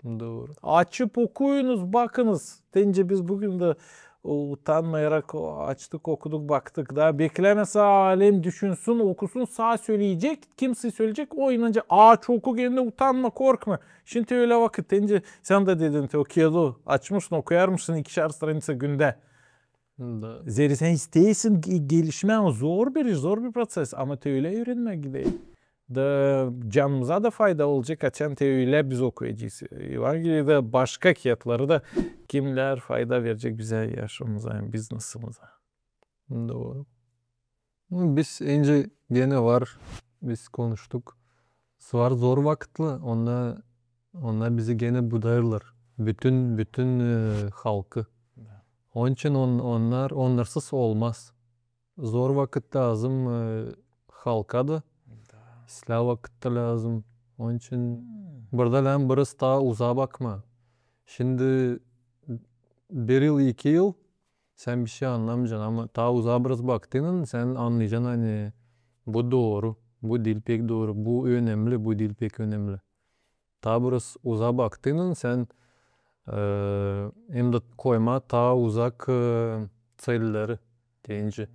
Doğru. Açıp okuyunuz, bakınız. Deyince biz bugün de utanmayarak açtık, okuduk, baktık da. Beklemese alem düşünsün, okusun, sağ söyleyecek. Kimse söyleyecek, o inanca. Çok kendine utanma, korkma. Şimdi öyle vakit. Deyince sen de dedin ki okuyalı. Açmışsın, okuyar mısın 2'şer stranitsa günde. Da. Zeri sen isteyesin gelişme zor bir proses. Ama öyle öğrenmek gidelim. Da canımıza da fayda olacak. Açan öyle biz okuyacağız. Evangeli'de başka kağıtları da kimler fayda verecek bize yaşamımıza, biznesimize. Doğru. Biz önce gene var. Biz konuştuk. Var zor vakitli. Onlar bizi gene budayırlar. Bütün halkı. Onun için onlarsız olmaz. Zor vakit lazım halka da. Silah vakit lazım. Onun için burada lan burası daha uzağa bakma. Şimdi bir yıl, 2 yıl sen bir şey anlamayacaksın ama daha uzağa biraz baktığın sen anlayacaksın hani bu doğru, bu değil pek doğru, bu önemli, bu değil pek önemli. Daha burası uzağa baktığın sen hem de koyma daha uzak sayıları deyince.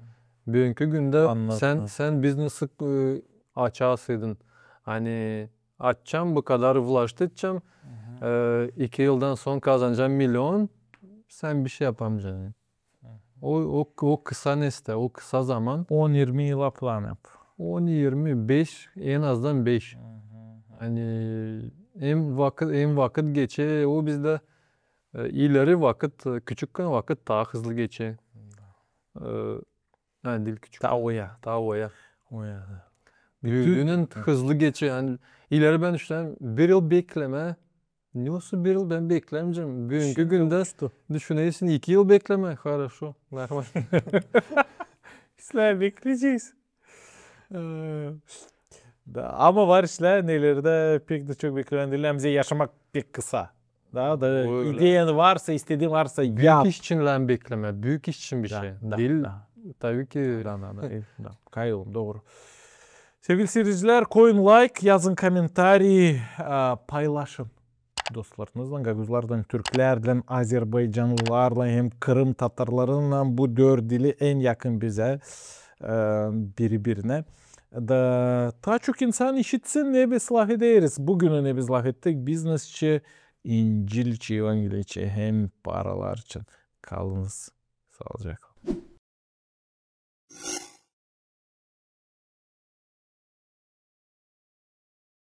Bugünkü günde Anladım. sen biznesi açarsıydın. Hani açacağım bu kadar ulaştı edeceğim. 2 yıldan son kazanacağım milyon. Sen bir şey yapamayacaksın. O kısa neste, o kısa zaman 10-20 yıla plan yap. 10-25 en azından 5. Hani en vakit geçe o bizde ileri vakit küçükken vakit daha hızlı geçe. Yani değil küçük. Ta oya. Daha oya. Oya. Büyüdüğünün hızlı geçe yani ileri ben işte bir yıl bekleme. Ne olsun bir yıl ben beklemeyeceğim. Bugünkü günde düşüneysin 2 yıl bekleme. Хорошо. Normal. İşte bekleyeceğiz. Ama var işte nelerde pek de çok bekleyen değil. Bize yaşamak pek kısa. Daha da Öyle. ideyan varsa, istediğin varsa Büyük yap. iş için lan bekleme. Büyük iş için bir şey. Değil. Tabii ki. Kayılım doğru. Sevgili seyirciler, koyun like, yazın komentari, paylaşın. Dostlarınızla, Gaguzlardan, Türklerden, Azerbaycanlılarla hem Kırım Tatarlarıyla bu dört dili en yakın bize birbirine. Da daha çok insan işitsin ne biz laf ederiz. Bugün ne biz laf ettik. Biznesçi, İncilçi, Evangeliçi hem paralar için. Kalınız. Sağlıcakla.